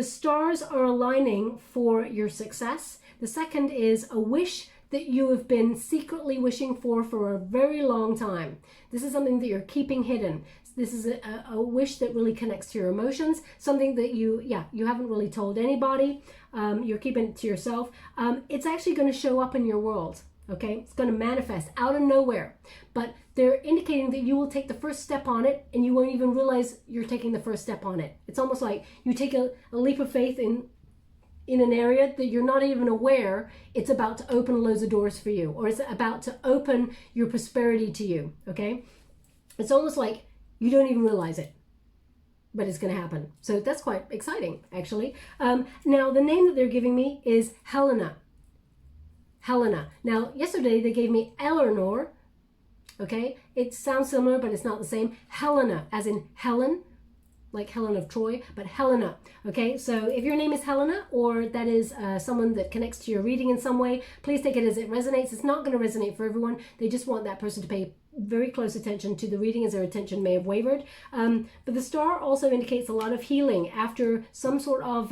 stars are aligning for your success. The second is a wish that you have been secretly wishing for a very long time. This is something that you're keeping hidden. This is a wish that really connects to your emotions, something that you haven't really told anybody. You're keeping it to yourself. It's actually going to show up in your world, okay? It's going to manifest out of nowhere. But they're indicating that you will take the first step on it and you won't even realize you're taking the first step on it. It's almost like you take a leap of faith in an area that you're not even aware it's about to open loads of doors for you, or it's about to open your prosperity to you, okay? It's almost like you don't even realize it, but it's going to happen. So that's quite exciting, actually. Now, the name that they're giving me is Helena. Helena. Now, yesterday they gave me Eleanor, okay? It sounds similar, but it's not the same. Helena, as in Helen, like Helen of Troy, but Helena, okay? So if your name is Helena, or that is someone that connects to your reading in some way, please take it as it resonates. It's not going to resonate for everyone. They just want that person to pay very close attention to the reading, as their attention may have wavered. But the star also indicates a lot of healing after some sort of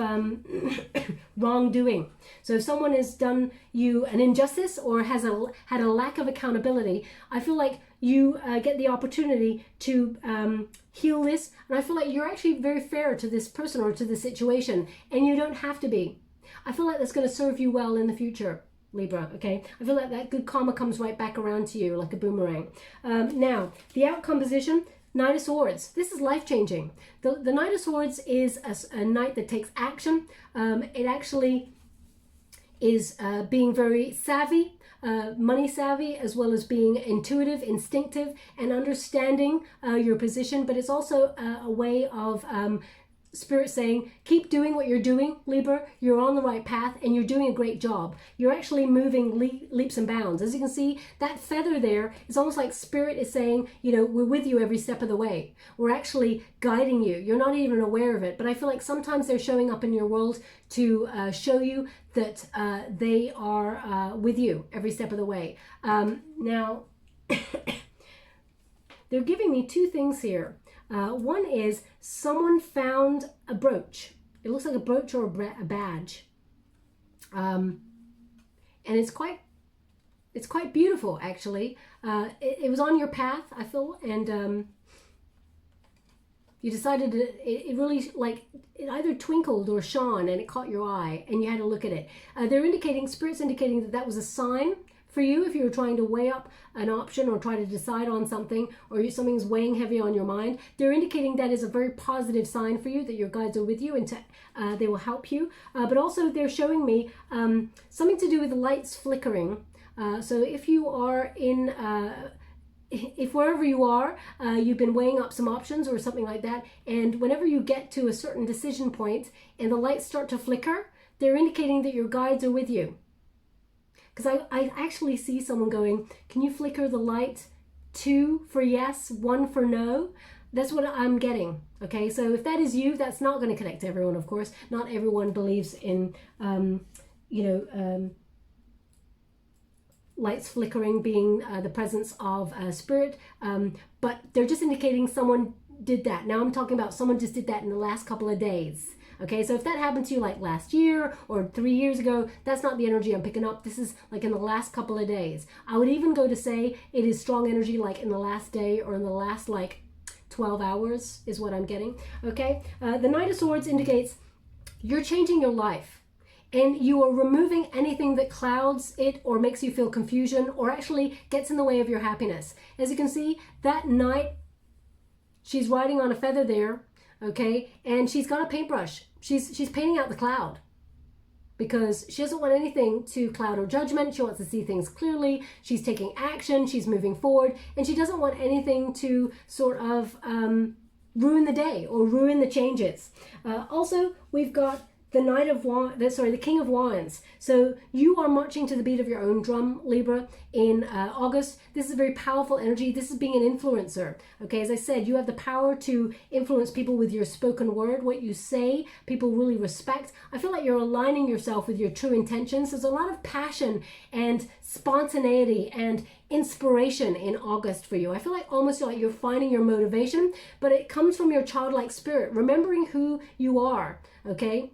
wrongdoing. So if someone has done you an injustice or has had a lack of accountability, I feel like you get the opportunity to heal this. And I feel like you're actually very fair to this person or to the situation, and you don't have to be. I feel like that's going to serve you well in the future, Libra, okay? I feel like that good karma comes right back around to you like a boomerang. Now, the outcome position, Knight of Swords. This is life-changing. The Knight of Swords is a knight that takes action. It actually is being very savvy, money savvy, as well as being intuitive, instinctive, and understanding your position. But it's also a way of Spirit saying, keep doing what you're doing, Libra. You're on the right path and you're doing a great job. You're actually moving leaps and bounds. As you can see, that feather there is almost like Spirit is saying, you know, we're with you every step of the way. We're actually guiding you. You're not even aware of it. But I feel like sometimes they're showing up in your world to show you that they are with you every step of the way. Now, they're giving me 2 things here. One is someone found a brooch. It looks like a brooch or a badge. And it's quite beautiful, actually. It was on your path, I feel, and you decided it really, like, it either twinkled or shone and it caught your eye and you had to look at it. They're indicating, Spirit's indicating that that was a sign for you if you were trying to weigh up an option or try to decide on something, or something's weighing heavy on your mind. They're indicating that is a very positive sign for you, that your guides are with you and they will help you. But also they're showing me something to do with the lights flickering. So if you are in, if wherever you are, you've been weighing up some options or something like that, and whenever you get to a certain decision point and the lights start to flicker, they're indicating that your guides are with you. Because I actually see someone going, can you flicker the light? 2 for yes, 1 for no. That's what I'm getting. Okay, so if that is you, that's not going to connect to everyone, of course. Not everyone believes in, lights flickering being the presence of Spirit. But they're just indicating someone did that. Now I'm talking about someone just did that in the last couple of days. Okay, so if that happened to you like last year or 3 years ago, that's not the energy I'm picking up. This is like in the last couple of days. I would even go to say it is strong energy like in the last day or in the last like 12 hours is what I'm getting. Okay, the Knight of Swords indicates you're changing your life and you are removing anything that clouds it or makes you feel confusion or actually gets in the way of your happiness. As you can see, that knight, she's riding on a feather there. Okay, and she's got a paintbrush. She's painting out the cloud because she doesn't want anything to cloud her judgment. She wants to see things clearly. She's taking action. She's moving forward, and she doesn't want anything to sort of ruin the day or ruin the changes. Also, we've got the Knight of Wands, sorry, the King of Wands. So you are marching to the beat of your own drum, Libra, in August. This is a very powerful energy. This is being an influencer. Okay, as I said, you have the power to influence people with your spoken word. What you say, people really respect. I feel like you're aligning yourself with your true intentions. There's a lot of passion and spontaneity and inspiration in August for you. I feel like almost like you're finding your motivation, but it comes from your childlike spirit, remembering who you are. Okay.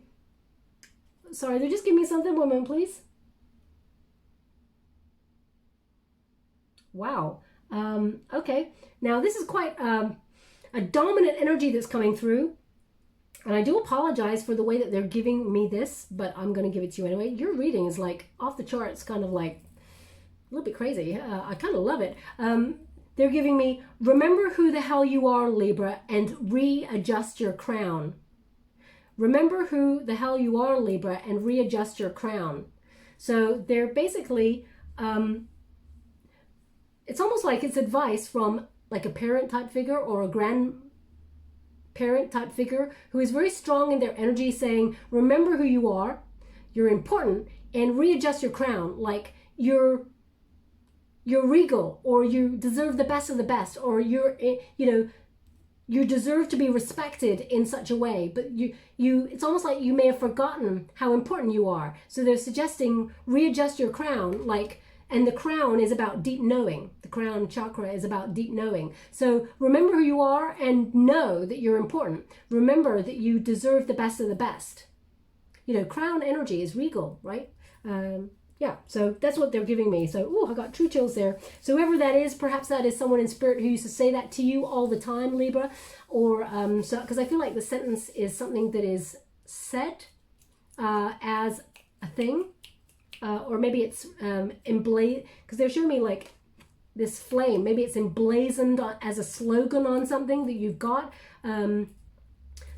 Sorry, they're just giving me something. 1 moment, please. Wow. Okay. Now, this is quite a dominant energy that's coming through. And I do apologize for the way that they're giving me this, but I'm going to give it to you anyway. Your reading is like off the charts, kind of like a little bit crazy. I kind of love it. They're giving me, remember who the hell you are, Libra, and readjust your crown. Remember who the hell you are, Libra, and readjust your crown. So they're basically, it's almost like it's advice from like a parent type figure or a grandparent type figure who is very strong in their energy, saying, remember who you are, you're important, and readjust your crown. Like you're regal, or you deserve the best of the best, or you deserve to be respected in such a way, but it's almost like you may have forgotten how important you are. So they're suggesting readjust your crown, and the crown is about deep knowing. The crown chakra is about deep knowing. So remember who you are and know that you're important. Remember that you deserve the best of the best. Crown energy is regal, right? Yeah, so that's what they're giving me. So, I got true chills there. So whoever that is, perhaps that is someone in spirit who used to say that to you all the time, Libra. Or, because I feel like the sentence is something that is said as a thing. Or maybe it's emblazoned, because they're showing me like this flame. Maybe it's emblazoned as a slogan on something that you've got.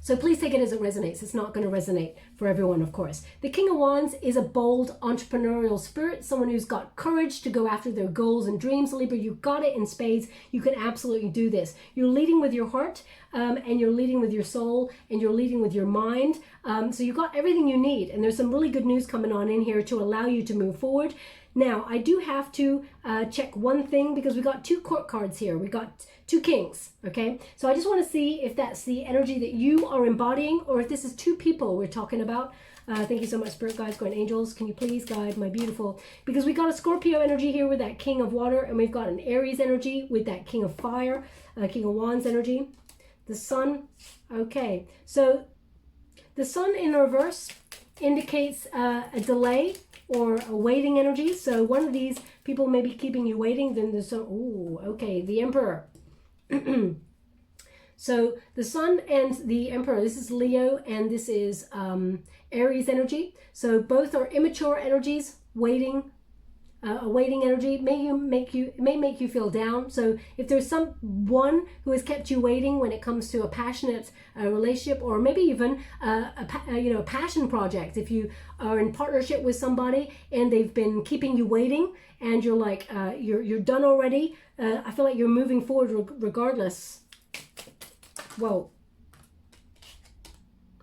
So please take it as it resonates. It's not going to resonate for everyone, of course. The King of Wands is a bold entrepreneurial spirit, someone who's got courage to go after their goals and dreams. Libra, you've got it in spades. You can absolutely do this. You're leading with your heart, and you're leading with your soul, and you're leading with your mind. So you've got everything you need. And there's some really good news coming on in here to allow you to move forward. Now, I do have to check one thing, because we got 2 court cards here. We got 2 kings, okay? So I just want to see if that's the energy that you are embodying, or if this is 2 people we're talking about. Thank you so much, Spirit Guides, Guardian Angels. Can you please guide my beautiful... Because we got a Scorpio energy here with that King of Water, and we've got an Aries energy with that King of Fire, King of Wands energy. The Sun, okay. So the Sun in reverse indicates a delay or a waiting energy. So one of these people may be keeping you waiting. Then there's the Emperor. So the Sun and the Emperor, this is Leo and this is Aries energy. So both are immature energies, waiting, a waiting energy. It may make you feel down. So if there's someone who has kept you waiting when it comes to a passionate relationship, or maybe even a passion project, if you are in partnership with somebody and they've been keeping you waiting, and you're like you're done already, I feel like you're moving forward regardless. Whoa.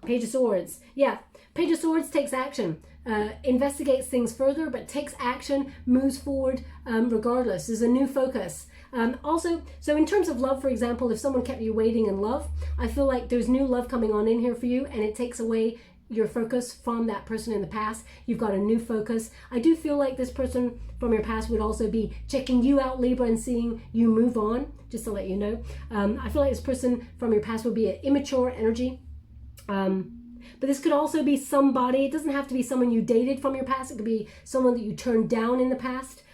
Page of Swords. Yeah, Page of Swords takes action. Investigates things further, but takes action, moves forward regardless. There's a new focus. Also, so in terms of love, for example, if someone kept you waiting in love, I feel like there's new love coming on in here for you, and it takes away your focus from that person in the past. You've got a new focus. I do feel like this person from your past would also be checking you out, Libra, and seeing you move on, just to let you know. I feel like this person from your past would be an immature energy. But this could also be somebody, it doesn't have to be someone you dated from your past. It could be someone that you turned down in the past,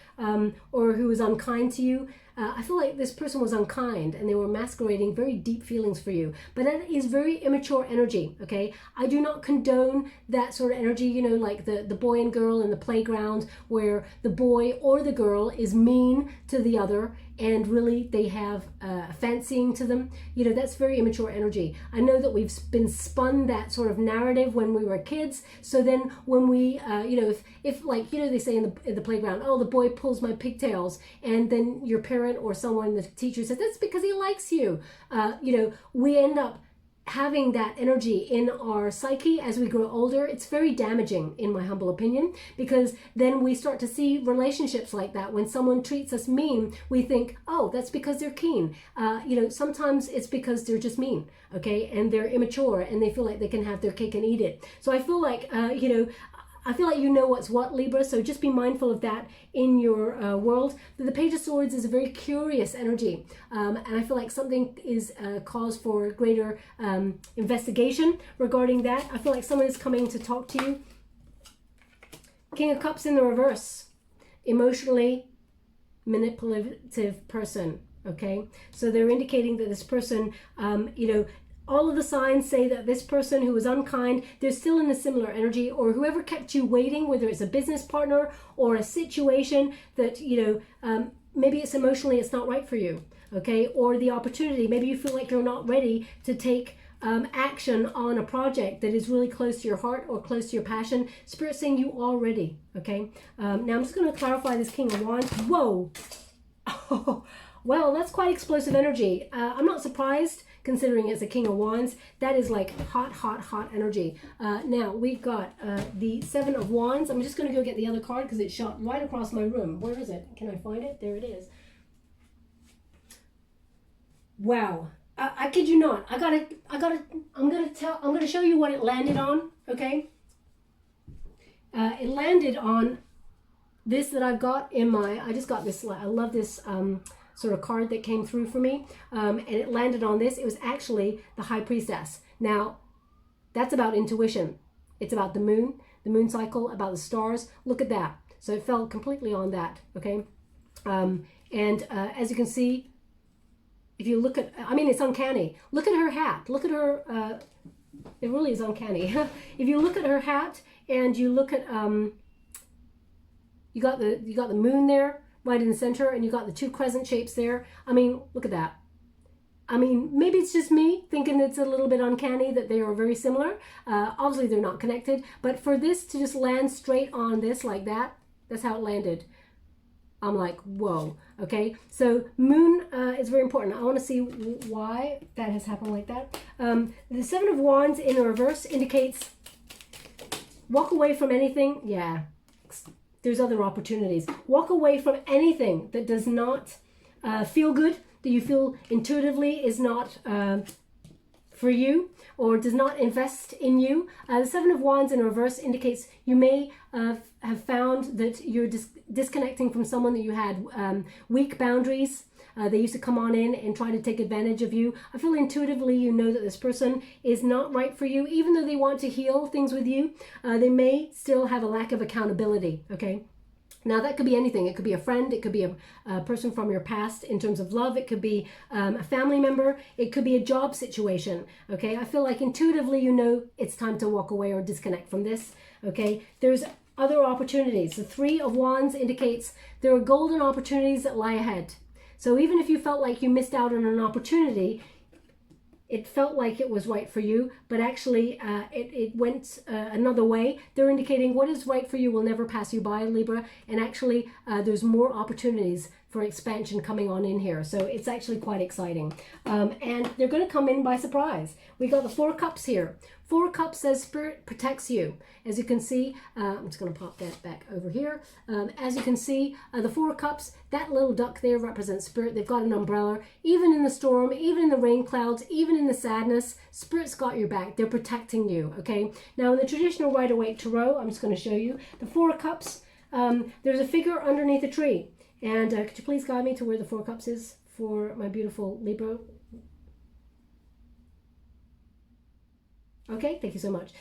or who was unkind to you. I feel like this person was unkind and they were masquerading very deep feelings for you. But that is very immature energy, okay? I do not condone that sort of energy, like the boy and girl in the playground, where the boy or the girl is mean to the other and really they have fancying to them. That's very immature energy. I know that we've been spun that sort of narrative when we were kids. So then when we, if like, they say in the playground, oh, the boy pulls my pigtails, and then your parent or someone, the teacher says, that's because he likes you. We end up having that energy in our psyche as we grow older, it's very damaging, in my humble opinion, because then we start to see relationships like that. When someone treats us mean, we think, oh, that's because they're keen. Sometimes it's because they're just mean, okay, and they're immature and they feel like they can have their cake and eat it. So I feel like, I feel like you know what's what, Libra, so just be mindful of that in your world. The Page of Swords is a very curious energy, and I feel like something is cause for greater investigation regarding that. I feel like someone is coming to talk to you. King of Cups in the reverse, emotionally manipulative person, okay? So they're indicating that this person, all of the signs say that this person who was unkind, they're still in a similar energy, or whoever kept you waiting, whether it's a business partner or a situation that, maybe it's emotionally, it's not right for you, okay? Or the opportunity, maybe you feel like you're not ready to take action on a project that is really close to your heart or close to your passion. Spirit's saying you are ready, okay? Now I'm just going to clarify this King of Wands. Whoa! Oh, well, that's quite explosive energy. I'm not surprised, considering it's a King of Wands. That is like hot, hot, hot energy. Now we've got the Seven of Wands. I'm just going to go get the other card because it shot right across my room. Where is it? Can I find it? There it is. Wow. I kid you not. I'm gonna show you what it landed on. Okay. It landed on this that I've got in my. I just got this. I love this. Sort of card that came through for me, and it landed on this. It was actually the High Priestess. Now, that's about intuition. It's about the moon cycle, about the stars. Look at that. So it fell completely on that, okay? As you can see, if you look at, it's uncanny. Look at her hat. Look at her, it really is uncanny. If you look at her hat and you look at, you got the moon there, right in the center, and you got the two crescent shapes there. Look at that. Maybe it's just me thinking it's a little bit uncanny that they are very similar. Obviously, they're not connected, but for this to just land straight on this like that, that's how it landed. I'm like, whoa, okay? So moon is very important. I want to see why that has happened like that. The Seven of Wands in the reverse indicates walk away from anything. Yeah. There's other opportunities. Walk away from anything that does not feel good, that you feel intuitively is not for you or does not invest in you. The Seven of Wands in reverse indicates you may have found that you're disconnecting from someone that you had weak boundaries. They used to come on in and try to take advantage of you. I feel intuitively you know that this person is not right for you. Even though they want to heal things with you, they may still have a lack of accountability, okay? Now that could be anything. It could be a friend. It could be a person from your past in terms of love. It could be a family member. It could be a job situation, okay? I feel like intuitively you know it's time to walk away or disconnect from this, okay? There's other opportunities. The Three of Wands indicates there are golden opportunities that lie ahead. So even if you felt like you missed out on an opportunity, it felt like it was right for you, but actually it went another way. They're indicating what is right for you will never pass you by, Libra, and actually there's more opportunities for expansion coming on in here. So it's actually quite exciting. And they're going to come in by surprise. We got the Four Cups here. Four Cups says Spirit protects you. As you can see, I'm just going to pop that back over here. As you can see, the Four Cups, that little duck there represents Spirit. They've got an umbrella. Even in the storm, even in the rain clouds, even in the sadness, Spirit's got your back. They're protecting you, okay? Now, in the traditional Rider-Waite Tarot, I'm just going to show you, the Four Cups, there's a figure underneath a tree. And could you please guide me to where the Four Cups is for my beautiful Libra? Okay, thank you so much.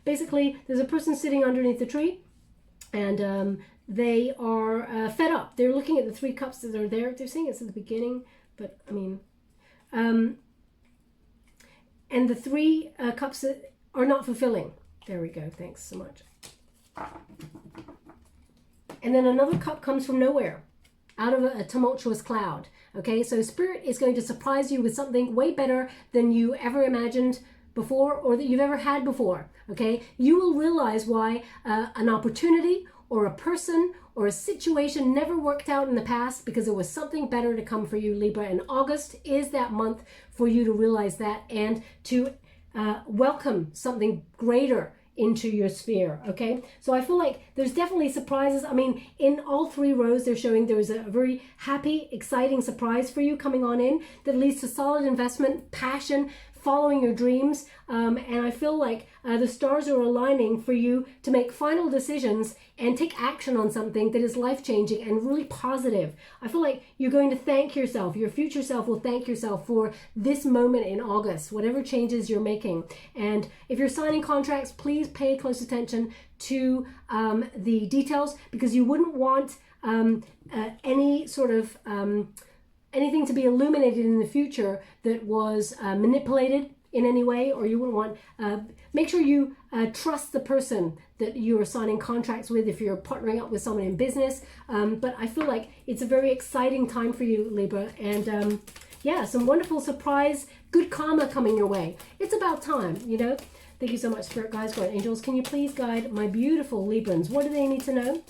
Basically, there's a person sitting underneath the tree, and they are fed up. They're looking at the three cups that are there. They're saying it's at the beginning, but and the three cups that are not fulfilling. There we go. Thanks so much. And then another cup comes from nowhere, out of a tumultuous cloud. Okay, so Spirit is going to surprise you with something way better than you ever imagined before or that you've ever had before. Okay, you will realize why an opportunity or a person or a situation never worked out in the past because there was something better to come for you, Libra. And August is that month for you to realize that and to welcome something greater into your sphere. Okay, so I feel like there's definitely surprises. I mean, in all three rows they're showing there is a very happy, exciting surprise for you coming on in that leads to solid investment, passion, following your dreams, and I feel like the stars are aligning for you to make final decisions and take action on something that is life-changing and really positive. I feel like you're going to thank yourself. Your future self will thank yourself for this moment in August, whatever changes you're making. And if you're signing contracts, please pay close attention to the details, because you wouldn't want any sort of anything to be illuminated in the future that was manipulated in any way, or you wouldn't want, make sure you trust the person that you are signing contracts with if you're partnering up with someone in business. But I feel like it's a very exciting time for you, Libra, and yeah, some wonderful surprise, good karma coming your way. It's about time, you know. Thank you so much, Spirit Guides, Guardian Angels. Can you please guide my beautiful Librans? What do they need to know?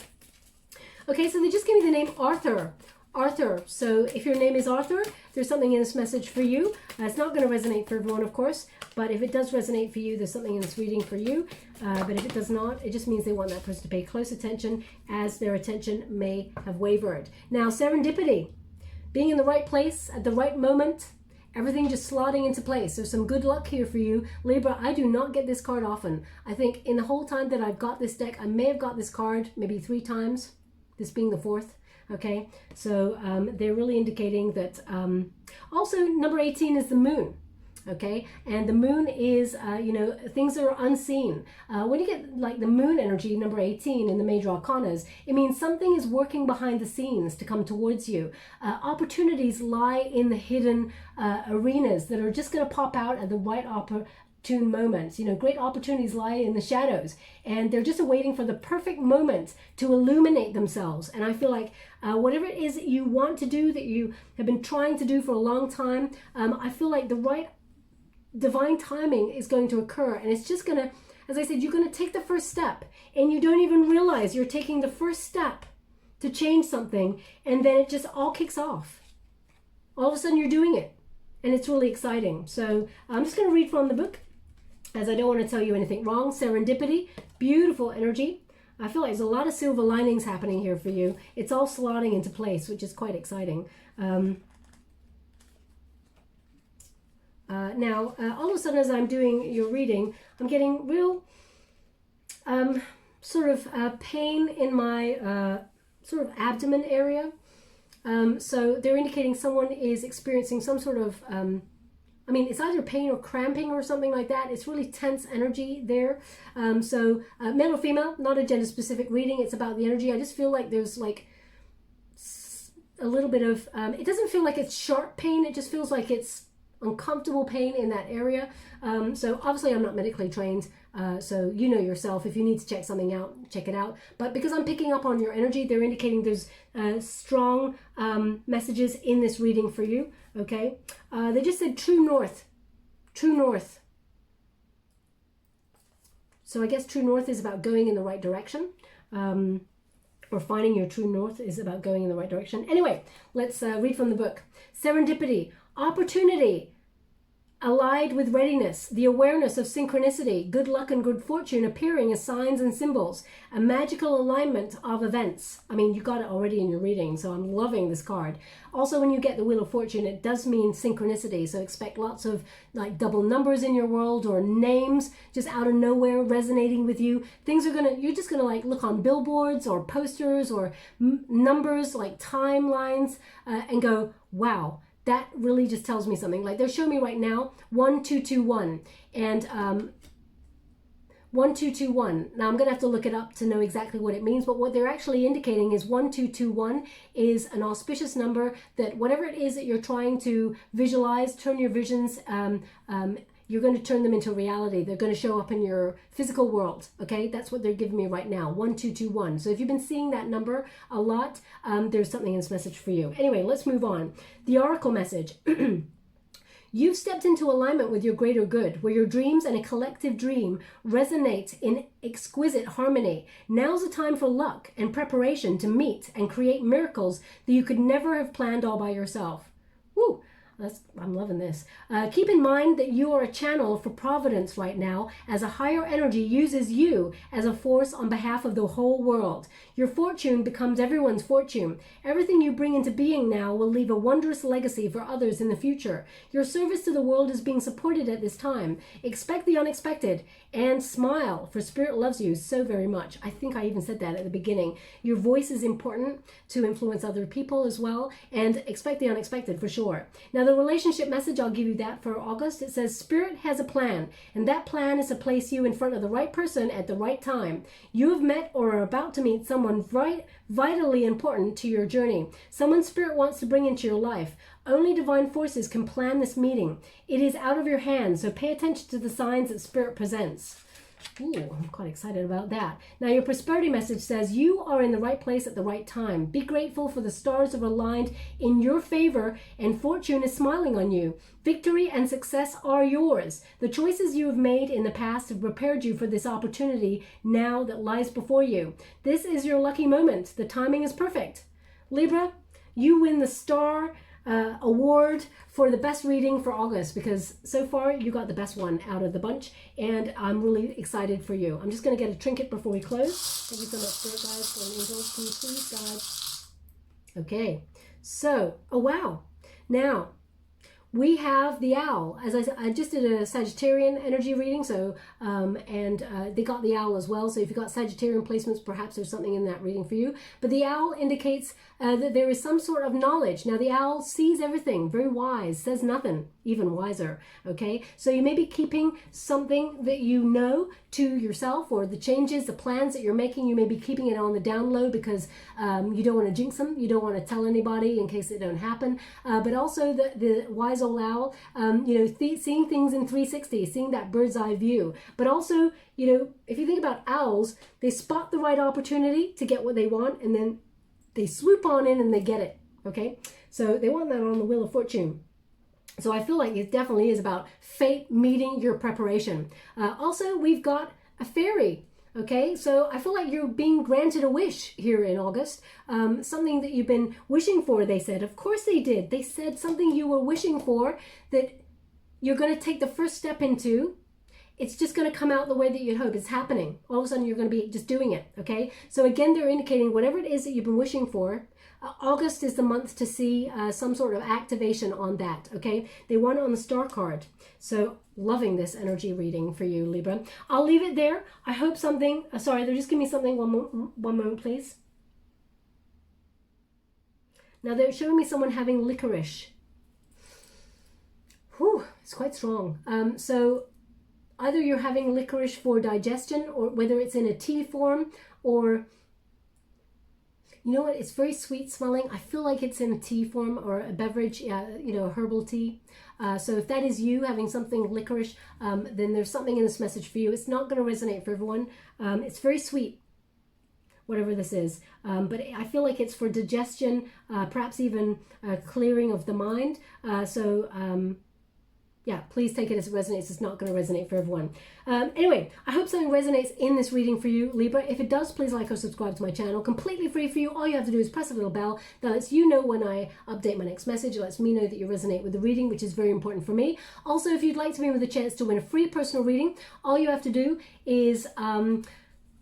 Okay, so they just gave me the name Arthur. Arthur. So if your name is Arthur, there's something in this message for you. It's not going to resonate for everyone, of course, but if it does resonate for you, there's something in this reading for you. But if it does not, it just means they want that person to pay close attention, as their attention may have wavered. Now, serendipity, being in the right place at the right moment, everything just slotting into place. There's some good luck here for you, Libra. I do not get this card often. I think in the whole time that I've got this deck, I may have got this card maybe 3 times, this being the 4th. Okay, so they're really indicating that also number 18 is the moon. Okay, and the moon is, you know, things are unseen. When you get like the moon energy, number 18 in the major arcanas, it means something is working behind the scenes to come towards you. Opportunities lie in the hidden arenas that are just going to pop out at the right opportunity moments. You know, great opportunities lie in the shadows, and they're just waiting for the perfect moment to illuminate themselves. And I feel like whatever it is that you want to do, that you have been trying to do for a long time, I feel like the right divine timing is going to occur, and it's just gonna, as I said, you're gonna take the first step, and you don't even realize you're taking the first step to change something, and then it just all kicks off. All of a sudden you're doing it, and it's really exciting. So I'm just going to read from the book, as I don't want to tell you anything wrong. Serendipity, beautiful energy. I feel like there's a lot of silver linings happening here for you. It's all slotting into place, which is quite exciting. Now, all of a sudden, as I'm doing your reading, I'm getting real sort of pain in my sort of abdomen area. So they're indicating someone is experiencing some sort of I mean, it's either pain or cramping or something like that. It's really tense energy there. So male or female, not a gender specific reading. It's about the energy. I just feel like there's like a little bit of, it doesn't feel like it's sharp pain. It just feels like it's uncomfortable pain in that area. So obviously I'm not medically trained. So you know yourself, if you need to check something out, check it out. But because I'm picking up on your energy, they're indicating there's strong messages in this reading for you. Okay, they just said true north, true north. So I guess true north is about going in the right direction, or finding your true north is about going in the right direction. Anyway, let's read from the book. Serendipity, opportunity, allied with readiness, the awareness of synchronicity, good luck and good fortune appearing as signs and symbols, a magical alignment of events. I mean, you got it already in your reading, so I'm loving this card. Also, when you get the Wheel of Fortune, it does mean synchronicity, so expect lots of like double numbers in your world, or names just out of nowhere resonating with you. Things are you're just gonna like look on billboards or posters or numbers, like timelines, and go, wow, that really just tells me something. Like they're showing me right now 1221 and 1221. Now I'm gonna have to look it up to know exactly what it means, but what they're actually indicating is 1221 is an auspicious number that whatever it is that you're trying to visualize, turn your visions, you're going to turn them into reality. They're going to show up in your physical world. Okay, that's what they're giving me right now, 1221. So if you've been seeing that number a lot, there's something in this message for you. Anyway, let's move on. The oracle message. You've stepped into alignment with your greater good, where your dreams and a collective dream resonate in exquisite harmony. Now's the time for luck and preparation to meet and create miracles that you could never have planned all by yourself. Woo! I'm loving this. Keep in mind that you are a channel for providence right now, as a higher energy uses you as a force on behalf of the whole world. Your fortune becomes everyone's fortune. Everything you bring into being now will leave a wondrous legacy for others in the future. Your service to the world is being supported at this time. Expect the unexpected and smile, for Spirit loves you so very much. I think I even said that at the beginning. Your voice is important to influence other people as well, and expect the unexpected for sure. Now, the relationship message, I'll give you that for August. It says, Spirit has a plan, and that plan is to place you in front of the right person at the right time. You have met or are about to meet someone vitally important to your journey. Someone Spirit wants to bring into your life. Only divine forces can plan this meeting. It is out of your hands, so pay attention to the signs that Spirit presents. Ooh, I'm quite excited about that. Now, your prosperity message says you are in the right place at the right time. Be grateful for the stars have aligned in your favor and fortune is smiling on you. Victory and success are yours. The choices you have made in the past have prepared you for this opportunity now that lies before you. This is your lucky moment. The timing is perfect. Libra, you win the star award for the best reading for August, because so far you got the best one out of the bunch, and I'm really excited for you. I'm just going to get a trinket before we close. Thank you so much, Spirit Guides, for angels. Can you please, God? Okay, so, oh wow. Now, we have the owl. As I just did a Sagittarian energy reading, so they got the owl as well. So if you've got Sagittarian placements, perhaps there's something in that reading for you. But the owl indicates that there is some sort of knowledge. Now the owl sees everything, very wise, says nothing, even wiser. Okay, so you may be keeping something that you know to yourself, or the changes, the plans that you're making, you may be keeping it on the down low because you don't want to jinx them, you don't want to tell anybody in case it don't happen. But also the wise old owl, seeing things in 360, seeing that bird's eye view. But also, if you think about owls, they spot the right opportunity to get what they want, and then they swoop on in and they get it. Okay, so they want that on the Wheel of Fortune. So I feel like it definitely is about fate meeting your preparation. Also, we've got a fairy. Okay, so I feel like you're being granted a wish here in August. Something that you've been wishing for, they said. Of course they did. They said something you were wishing for that you're going to take the first step into. It's just going to come out the way that you'd hope. It's happening. All of a sudden, you're going to be just doing it. Okay, so again, they're indicating whatever it is that you've been wishing for. August is the month to see some sort of activation on that. Okay, they want it on the star card. So loving this energy reading for you, Libra. I'll leave it there. I hope something, sorry, they're just giving me something. One moment, please. Now they're showing me someone having licorice. Whew, it's quite strong. So either you're having licorice for digestion, or whether it's in a tea form, or you know what, it's very sweet smelling. I feel like it's in a tea form or a beverage, herbal tea. So if that is you having something licorice, then there's something in this message for you. It's not going to resonate for everyone. It's very sweet, whatever this is. But I feel like it's for digestion, perhaps even clearing of the mind. Yeah, please take it as it resonates. It's not going to resonate for everyone. Anyway, I hope something resonates in this reading for you, Libra. If it does, please like or subscribe to my channel. Completely free for you. All you have to do is press a little bell that lets you know when I update my next message. It lets me know that you resonate with the reading, which is very important for me. Also, if you'd like to be with a chance to win a free personal reading, all you have to do is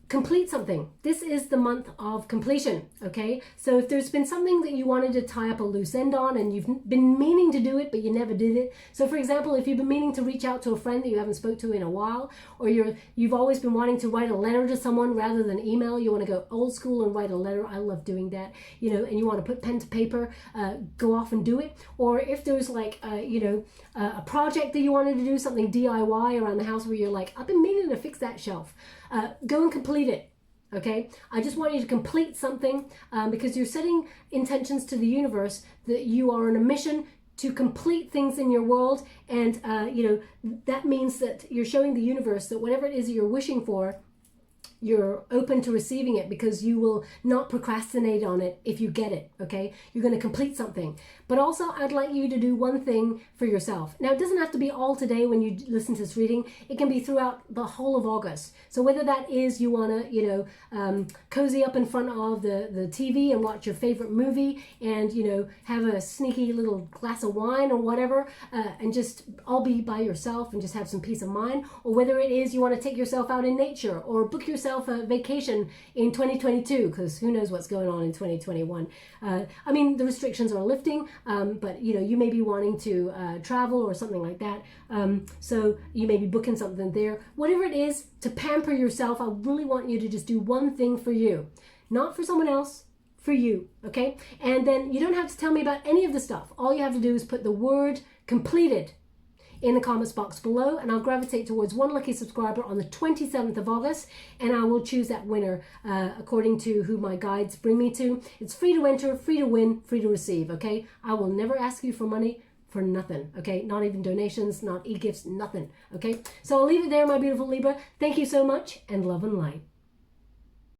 complete something. This is the month of completion, okay? So if there's been something that you wanted to tie up a loose end on and you've been meaning to do it, but you never did it. So for example, if you've been meaning to reach out to a friend that you haven't spoke to in a while, or you've always been wanting to write a letter to someone rather than email, you want to go old school and write a letter. I love doing that, and you want to put pen to paper, go off and do it. Or if there's like, a project that you wanted to do, something DIY around the house where you're like, I've been meaning to fix that shelf. Go and complete it, okay? I just want you to complete something because you're setting intentions to the universe that you are on a mission to complete things in your world, and that means that you're showing the universe that whatever it is that you're wishing for you're open to receiving it, because you will not procrastinate on it if you get it, okay? You're going to complete something. But also, I'd like you to do one thing for yourself. Now, it doesn't have to be all today when you listen to this reading. It can be throughout the whole of August. So whether that is you want to, cozy up in front of the TV and watch your favorite movie and, have a sneaky little glass of wine or whatever, and just all be by yourself and just have some peace of mind, or whether it is you want to take yourself out in nature or book yourself a vacation in 2022, because who knows what's going on in 2021. The restrictions are lifting, but you may be wanting to travel or something like that. So you may be booking something there. Whatever it is, to pamper yourself, I really want you to just do one thing for you, not for someone else, for you, okay? And then you don't have to tell me about any of the stuff. All you have to do is put the word completed in the comments box below, and I'll gravitate towards one lucky subscriber on the 27th of August, and I will choose that winner according to who my guides bring me to. It's free to enter, free to win, free to receive, okay? I will never ask you for money for nothing, okay? Not even donations, not e-gifts, nothing, okay? So I'll leave it there, my beautiful Libra. Thank you so much, and love and light.